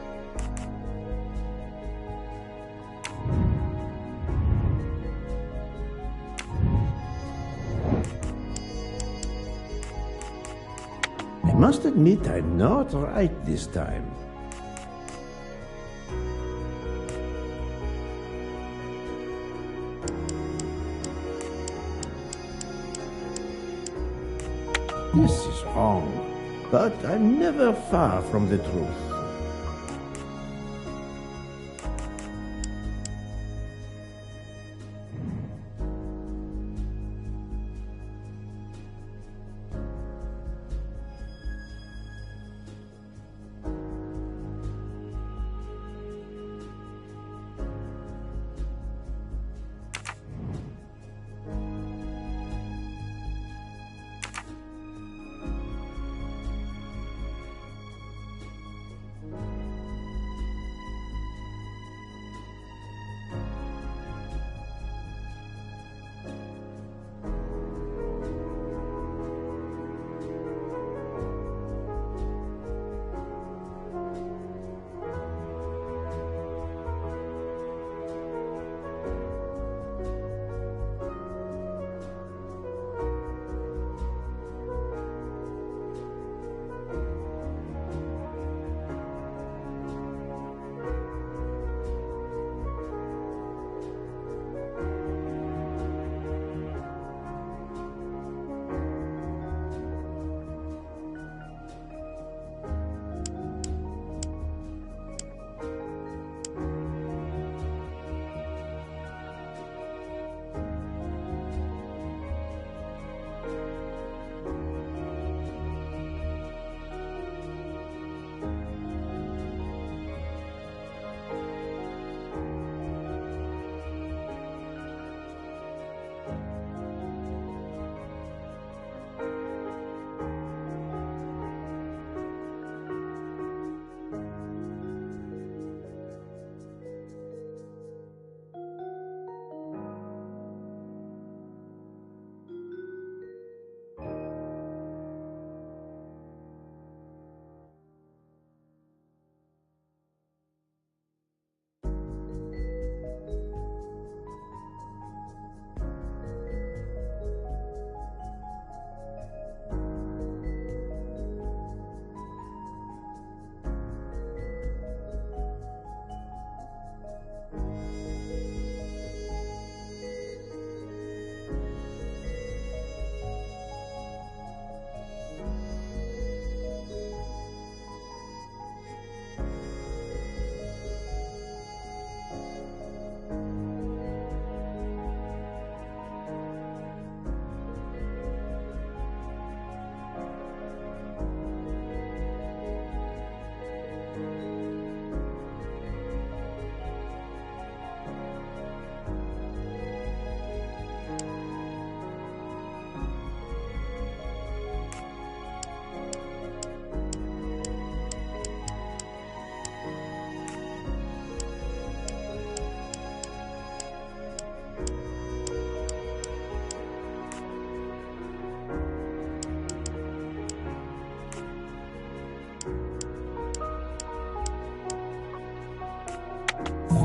D: I must admit I'm not right this time. This is wrong, but I'm never far from the truth.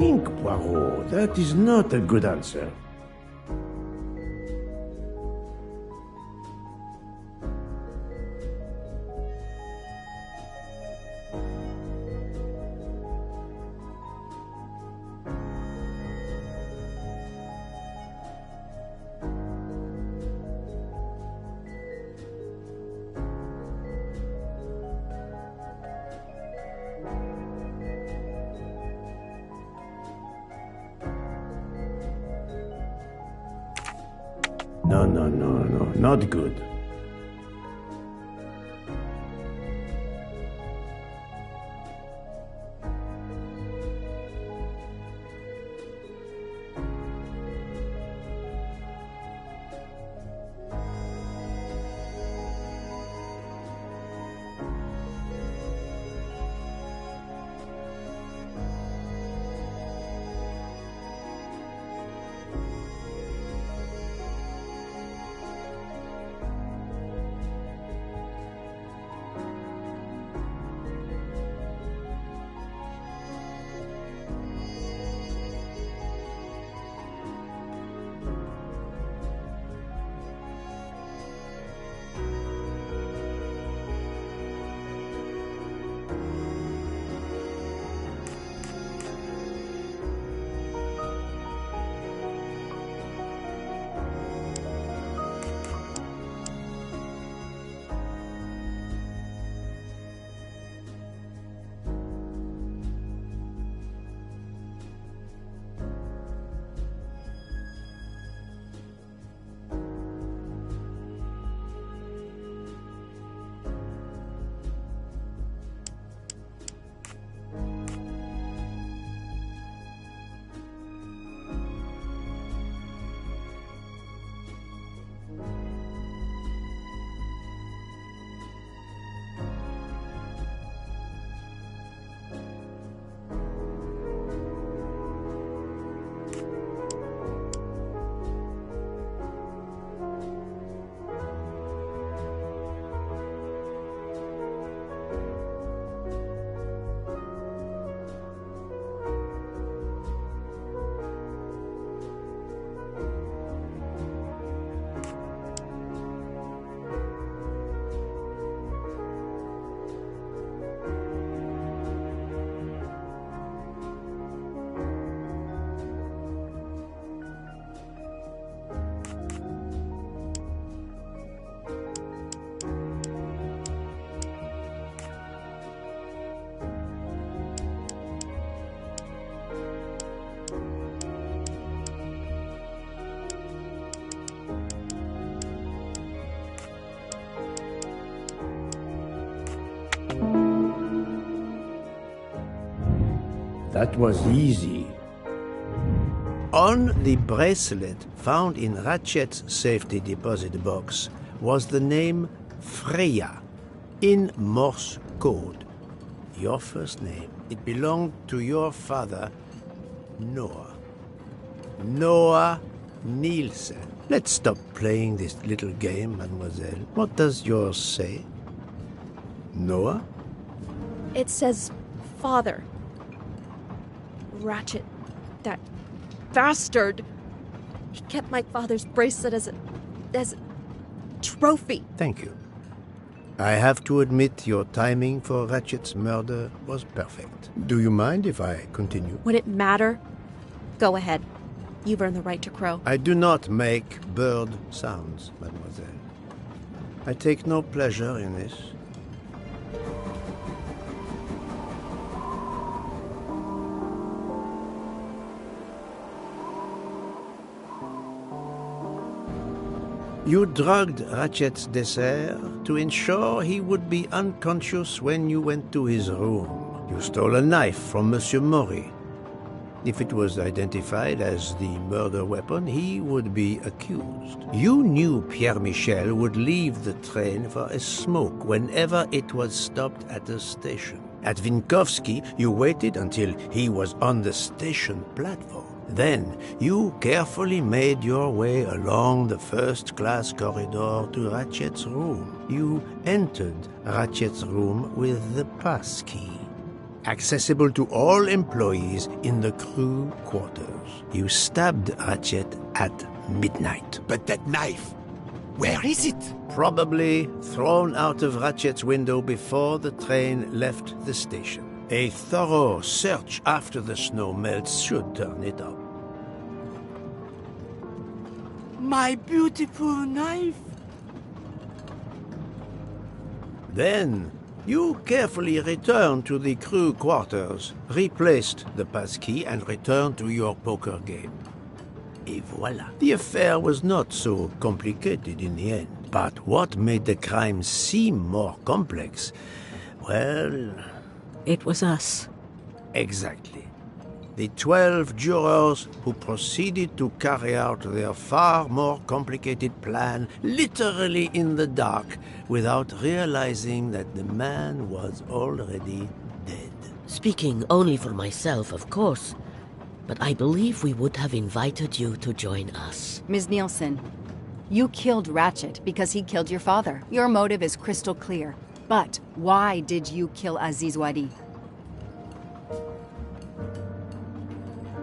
D: think, Poirot. That is not a good answer. No, not good. That was easy.
E: On the bracelet found in Ratchet's safety deposit box was the name Freya in Morse code. Your first name. It belonged to your father, Noah. Noah Nielsen. Let's stop playing this little game, mademoiselle. What does yours say? Noah?
H: It says father. Ratchet, that bastard. He kept my father's bracelet as a trophy.
E: Thank you. I have to admit your timing for Ratchet's murder was perfect. Do you mind if I continue?
H: Would it matter? Go ahead. You've earned the right to crow.
E: I do not make bird sounds, mademoiselle. I take no pleasure in this. You drugged Ratchet's dessert to ensure he would be unconscious when you went to his room. You stole a knife from Monsieur Maury. If it was identified as the murder weapon, he would be accused. You knew Pierre Michel would leave the train for a smoke whenever it was stopped at a station. At Vinkovsky, you waited until he was on the station platform. Then you carefully made your way along the first-class corridor to Ratchet's room. You entered Ratchet's room with the pass key. accessible to all employees in the crew quarters. You stabbed Ratchet at midnight.
C: But that knife, where is it?
E: Probably thrown out of Ratchet's window before the train left the station. A thorough search after the snow melts should turn it up.
I: My beautiful knife.
E: Then, you carefully returned to the crew quarters, replaced the passkey, and returned to your poker game. Et voila. The affair was not so complicated in the end. But what made the crime seem more complex? Well...
H: It was us.
E: Exactly. The 12 jurors who proceeded to carry out their far more complicated plan literally in the dark without realizing that the man was already dead.
B: Speaking only for myself, of course, but I believe we would have invited you to join us.
A: Ms. Nielsen, you killed Ratchet because he killed your father. Your motive is crystal clear. But why did you kill Aziz Wadi?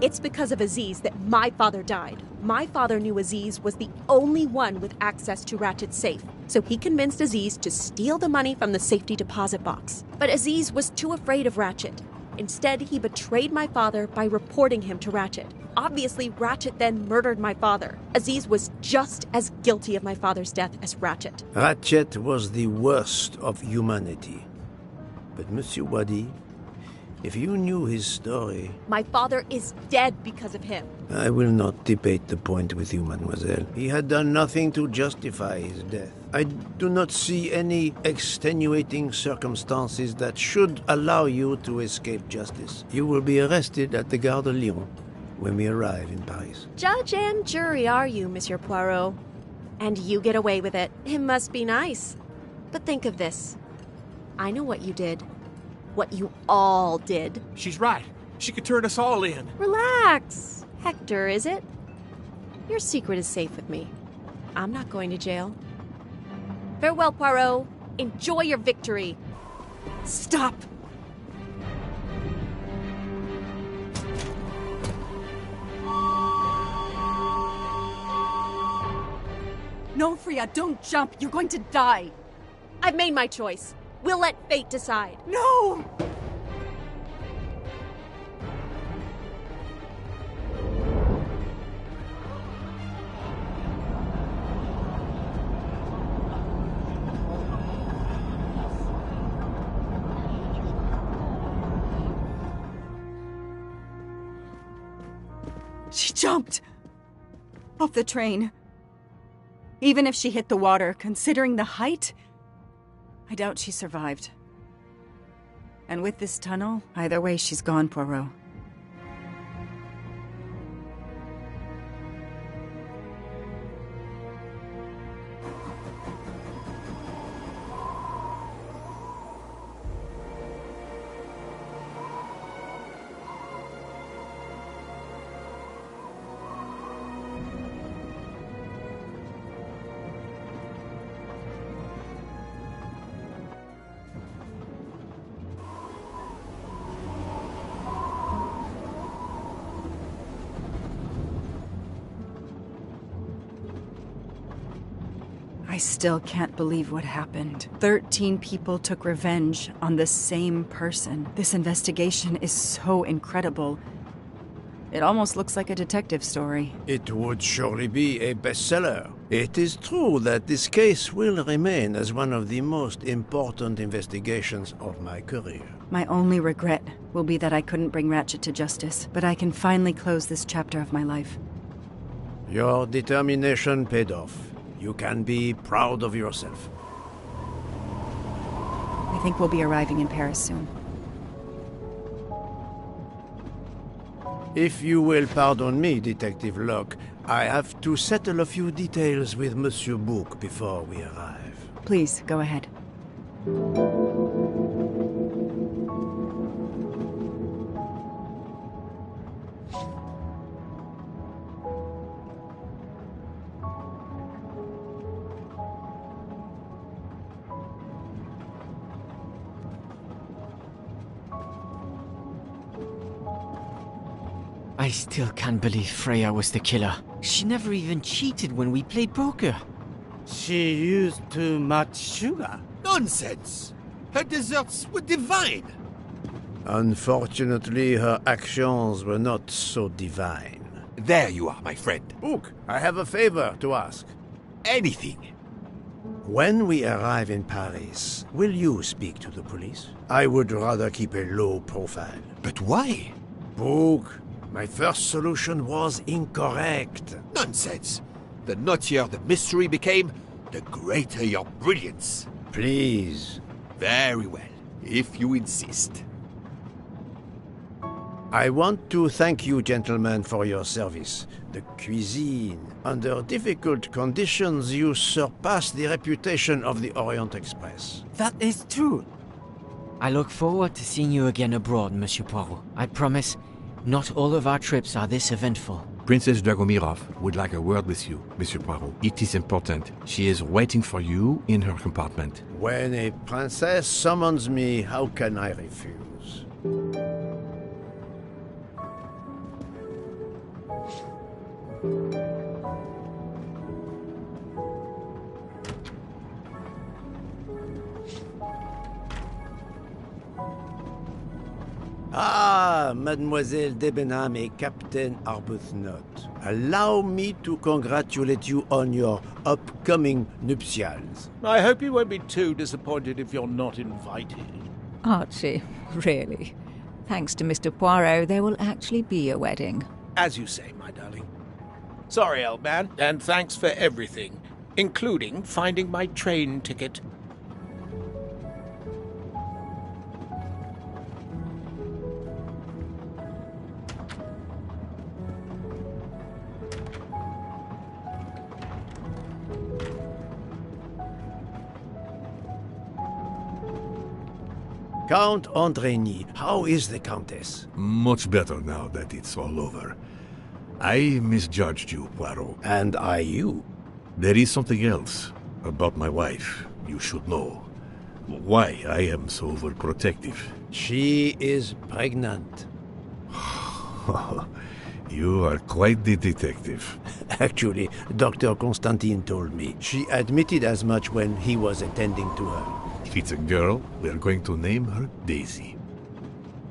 H: It's because of Aziz that my father died. My father knew Aziz was the only one with access to Ratchet's safe, so he convinced Aziz to steal the money from the safety deposit box. But Aziz was too afraid of Ratchet. Instead, he betrayed my father by reporting him to Ratchet. Obviously, Ratchet then murdered my father. Aziz was just as guilty of my father's death as Ratchet.
E: Ratchet was the worst of humanity. But Monsieur Wadi, if you knew his story...
H: My father is dead because of him.
E: I will not debate the point with you, mademoiselle. He had done nothing to justify his death. I do not see any extenuating circumstances that should allow you to escape justice. You will be arrested at the Gare de Lyon when we arrive in Paris.
H: Judge and jury are you, Monsieur Poirot. And you get away with it. It must be nice. But think of this. I know what you did. What you all did.
C: She's right. She could turn us all in.
H: Relax. Hector, is it? Your secret is safe with me. I'm not going to jail. Farewell, Poirot. Enjoy your victory.
A: Stop! No, Freya, don't jump. You're going to die.
H: I've made my choice. We'll let fate decide.
A: No! She jumped off the train. Even if she hit the water, considering the height, I doubt she survived. And with this tunnel, either way, she's gone, Poirot. I still can't believe what happened. 13 people took revenge on the same person. This investigation is so incredible. It almost looks like a detective story.
E: It would surely be a bestseller. It is true that this case will remain as one of the most important investigations of my career.
A: My only regret will be that I couldn't bring Ratchet to justice, but I can finally close this chapter of my life.
E: Your determination paid off. You can be proud of yourself.
A: I think we'll be arriving in Paris soon.
E: If you will pardon me, Detective Locke, I have to settle a few details with Monsieur Bouc before we arrive.
A: Please, go ahead.
G: I still can't believe Freya was the killer. She never even cheated when we played poker.
I: She used too much sugar.
C: Nonsense! Her desserts were divine!
E: Unfortunately, her actions were not so divine.
C: There you are, my friend.
E: Book, I have a favor to ask.
C: Anything.
E: When we arrive in Paris, will you speak to the police? I would rather keep a low profile.
C: But why?
E: Book, my first solution was incorrect.
C: Nonsense! The nuttier the mystery became, the greater your brilliance.
E: Please.
C: Very well, if you insist.
E: I want to thank you, gentlemen, for your service. The cuisine. Under difficult conditions, you surpass the reputation of the Orient Express.
G: That is true. I look forward to seeing you again abroad, Monsieur Poirot. I promise, not all of our trips are this eventful.
C: Princess Dragomirov would like a word with you, Monsieur Poirot. It is important. She is waiting for you in her compartment.
E: When a princess summons me, how can I refuse? Ah, Mademoiselle Debenham et Captain Arbuthnot. Allow me to congratulate you on your upcoming nuptials.
J: I hope you won't be too disappointed if you're not invited.
K: Archie, really? Thanks to Mr. Poirot, there will actually be a wedding.
J: As you say, my darling. Sorry, old man, and thanks for everything, including finding my train ticket.
E: Count Andreny, how is the Countess?
C: Much better now that it's all over. I misjudged you, Poirot.
E: And I you.
C: There is something else about my wife you should know. Why I am so overprotective.
E: She is pregnant.
C: You are quite the detective.
E: Actually, Dr. Constantine told me. She admitted as much when he was attending to her.
C: If it's a girl, we are going to name her Daisy.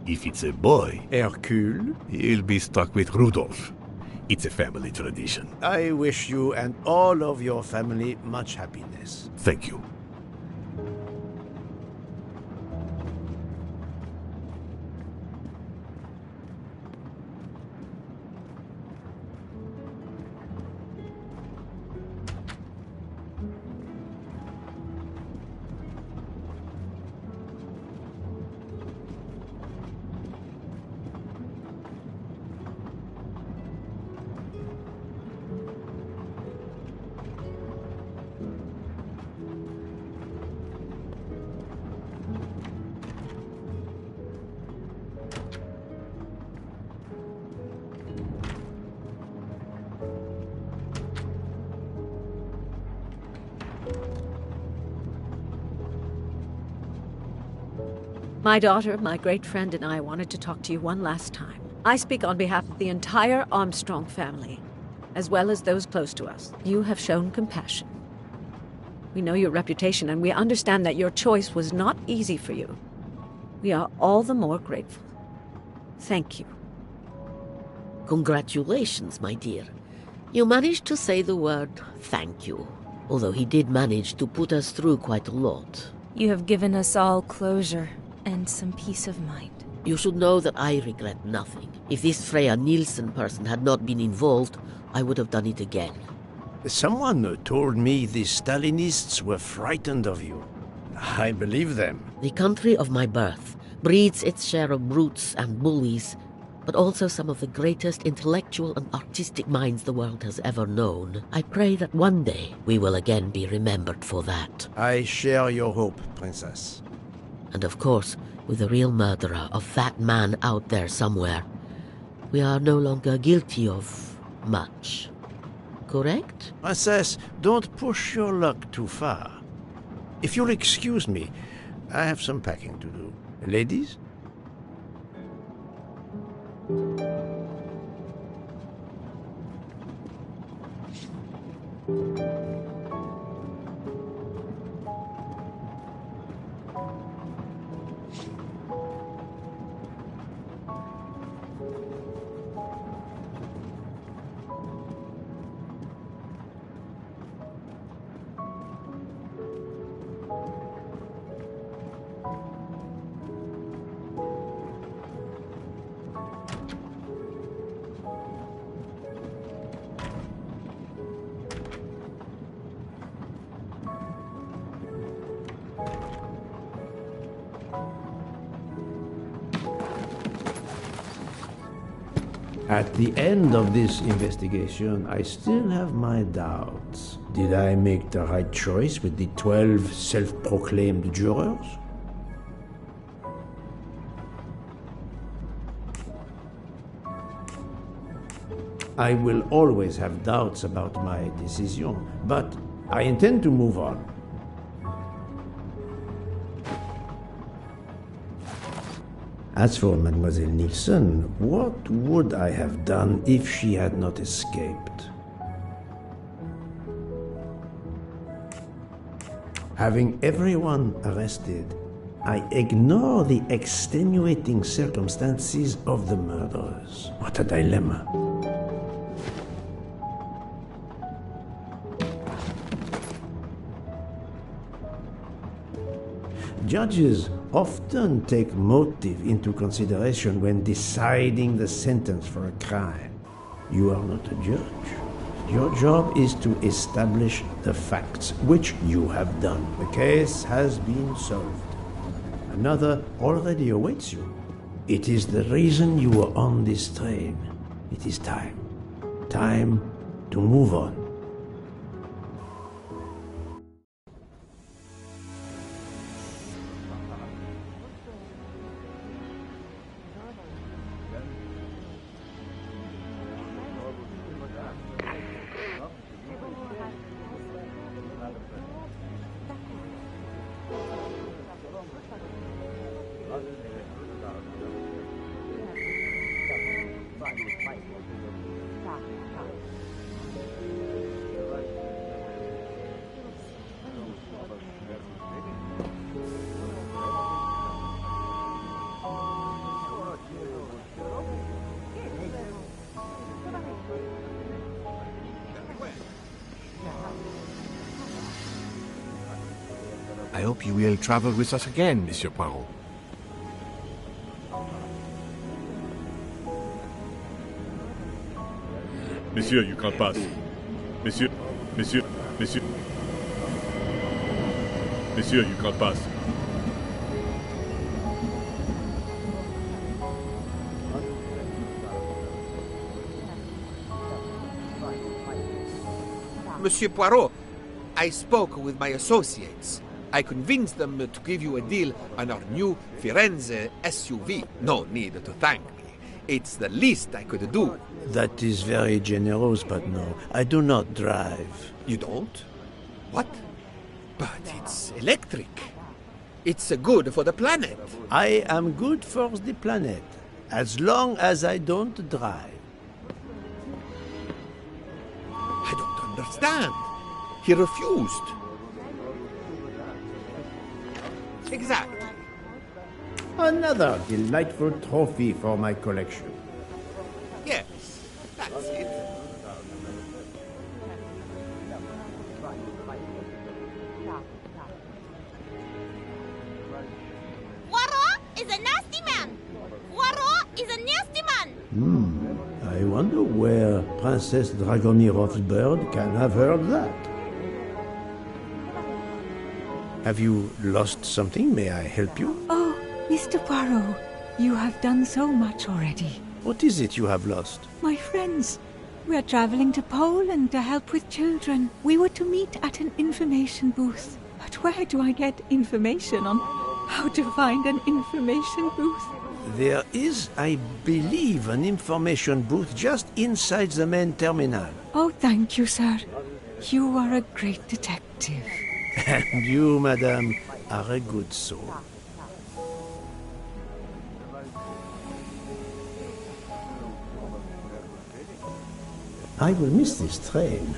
C: If it's a boy,
E: Hercule,
C: he'll be stuck with Rudolph. It's a family tradition.
E: I wish you and all of your family much happiness.
C: Thank you.
H: My daughter, my great friend, and I wanted to talk to you one last time. I speak on behalf of the entire Armstrong family, as well as those close to us. You have shown compassion. We know your reputation, and we understand that your choice was not easy for you. We are all the more grateful. Thank you.
B: Congratulations, my dear. You managed to say the word thank you, although he did manage to put us through quite a lot.
L: You have given us all closure and some peace of mind.
B: You should know that I regret nothing. If this Freya Nielsen person had not been involved, I would have done it again.
E: Someone told me the Stalinists were frightened of you. I believe them.
B: The country of my birth breeds its share of brutes and bullies, but also some of the greatest intellectual and artistic minds the world has ever known. I pray that one day we will again be remembered for that.
E: I share your hope, Princess.
B: And of course, with the real murderer of that man out there somewhere, we are no longer guilty of much. Correct?
E: Princess, don't push your luck too far. If you'll excuse me, I have some packing to do. Ladies?
D: At the end of this investigation, I still have my doubts. Did I make the right choice with the 12 self-proclaimed jurors? I will always have doubts about my decision, but I intend to move on. As for Mademoiselle Nielsen, what would I have done if she had not escaped? Having everyone arrested, I ignore the extenuating circumstances of the murders. What a dilemma. Judges often take motive into consideration when deciding the sentence for a crime. You are not a judge. Your job is to establish the facts, which you have done. The case has been solved. Another already awaits you. It is the reason you are on this train. It is time. Time to move on.
C: I hope you will travel with us again, Monsieur Poirot. Monsieur, you can't pass. Monsieur, you can't pass.
J: Monsieur Poirot, I spoke with my associates. I convinced them to give you a deal on our new Firenze SUV. No need to thank me. It's the least I could do.
D: That is very generous, but no, I do not drive.
J: You don't? What? But it's electric. It's good for the planet.
D: I am good for the planet, as long as I don't drive.
J: I don't understand. He refused. Exactly.
E: Another delightful trophy for my collection.
J: Yes, that's it.
M: Poirot is a nasty man. Poirot is a nasty man.
D: I wonder where Princess Dragomirov's bird can have heard that. Have you lost something? May I help you?
K: Oh, Mr. Poirot, you have done so much already.
D: What is it you have lost?
K: My friends, we are traveling to Poland to help with children. We were to meet at an information booth. But where do I get information on how to find an information booth?
D: There is, I believe, an information booth just inside the main terminal.
K: Oh, thank you, sir. You are a great detective.
D: And you, madame, are a good soul. I will miss this train.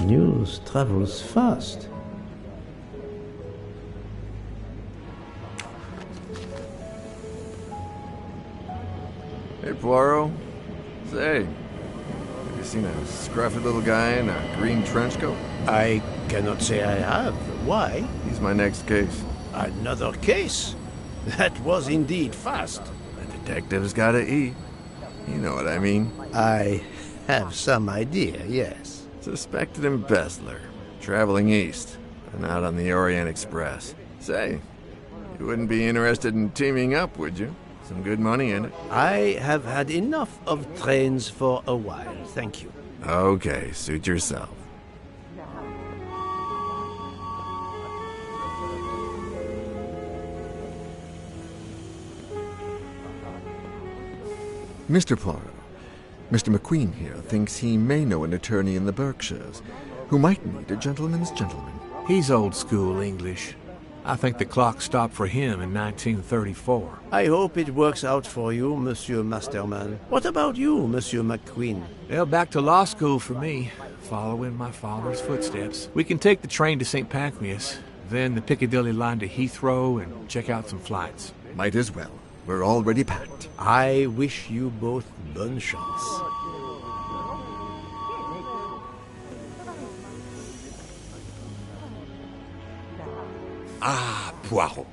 D: News travels fast.
N: Hey, Poirot. Say, have you seen a scruffy little guy in a green trench coat?
E: I cannot say I have. Why?
N: He's my next case.
E: Another case? That was indeed fast.
N: A detective's gotta eat. You know what I mean.
E: I have some idea, yes.
N: Suspected embezzler. Traveling east. And out on the Orient Express. Say, you wouldn't be interested in teaming up, would you? Some good money in it.
E: I have had enough of trains for a while, thank you.
N: Okay, suit yourself. Mr. Poirot, Mr. McQueen here thinks he may know an attorney in the Berkshires who might need a gentleman's gentleman.
C: He's old school English. I think the clock stopped for him in 1934.
E: I hope it works out for you, Monsieur Masterman. What about you, Monsieur McQueen?
C: Well, back to law school for me, following my father's footsteps. We can take the train to St. Pancras, then the Piccadilly line to Heathrow and check out some flights.
N: Might as well. We're already packed.
E: I wish you both bonne chance.
J: Ah, Poirot.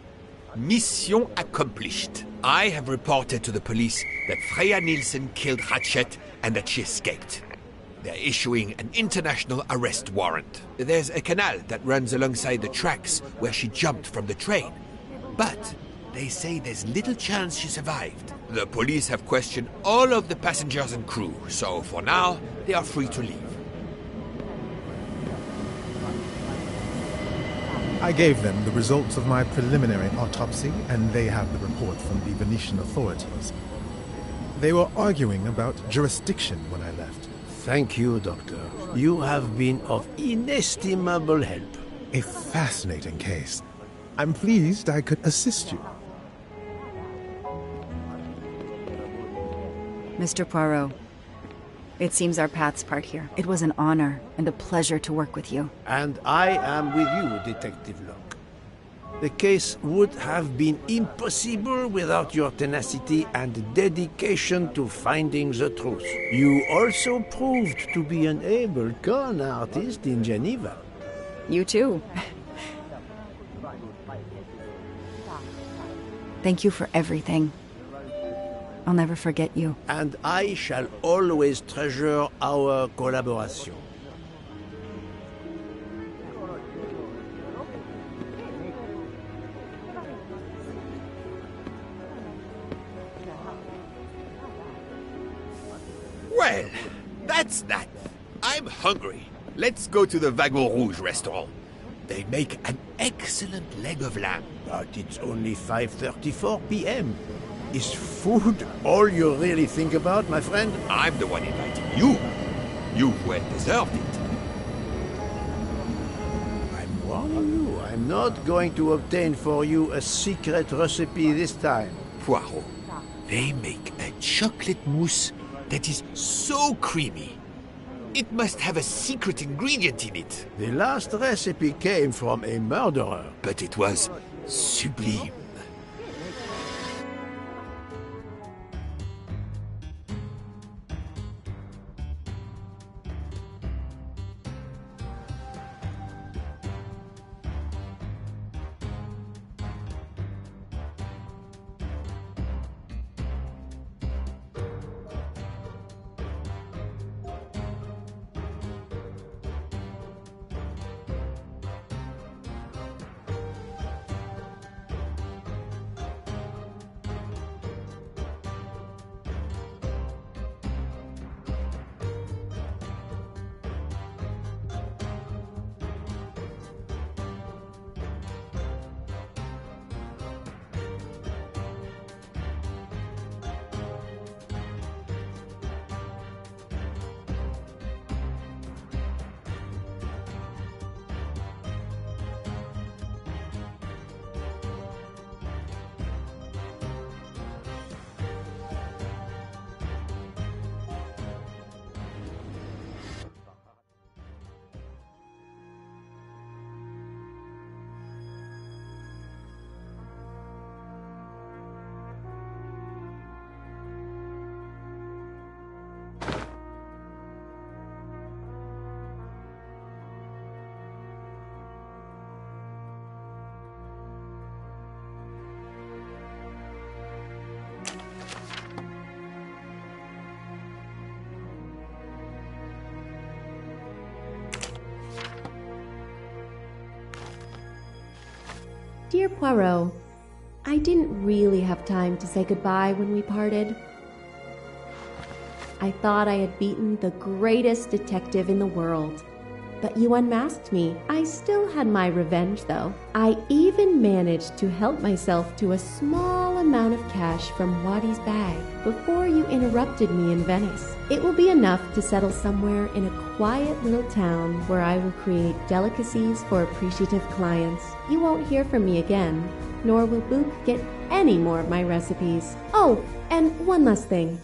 J: Mission accomplished. I have reported to the police that Freya Nielsen killed Hatchet and that she escaped. They're issuing an international arrest warrant. There's a canal that runs alongside the tracks where she jumped from the train. But they say there's little chance she survived. The police have questioned all of the passengers and crew, so for now, they are free to leave.
F: I gave them the results of my preliminary autopsy, and they have the report from the Venetian authorities. They were arguing about jurisdiction when I left.
E: Thank you, Doctor. You have been of inestimable help.
F: A fascinating case. I'm pleased I could assist you.
A: Mr. Poirot, it seems our paths part here. It was an honor and a pleasure to work with you.
E: And I am with you, Detective Locke. The case would have been impossible without your tenacity and dedication to finding the truth. You also proved to be an able con artist in Geneva.
A: You too. Thank you for everything. I'll never forget you.
E: And I shall always treasure our collaboration.
J: Well, that's that. I'm hungry. Let's go to the Wagon Rouge restaurant. They make an excellent leg of lamb.
E: But it's only 5:34 p.m. Is food all you really think about, my friend?
J: I'm the one inviting you. You've well deserved it.
E: I'm warning you, I'm not going to obtain for you a secret recipe this time.
J: Poirot, they make a chocolate mousse that is so creamy. It must have a secret ingredient in it.
E: The last recipe came from a murderer.
J: But it was sublime.
O: Poirot, I didn't really have time to say goodbye when we parted. I thought I had beaten the greatest detective in the world. But you unmasked me. I still had my revenge, though. I even managed to help myself to a small amount of cash from Wadi's bag before you interrupted me in Venice. It will be enough to settle somewhere in a quiet little town where I will create delicacies for appreciative clients. You won't hear from me again, nor will Book get any more of my recipes. Oh, and one last thing.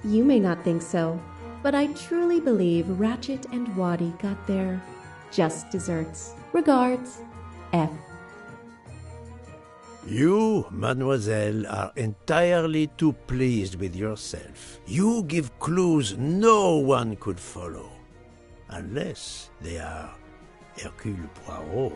O: You may not think so, but I truly believe Ratchet and Wadi got their just desserts. Regards, F.
E: You, mademoiselle, are entirely too pleased with yourself. You give clues no one could follow, unless they are Hercule Poirot.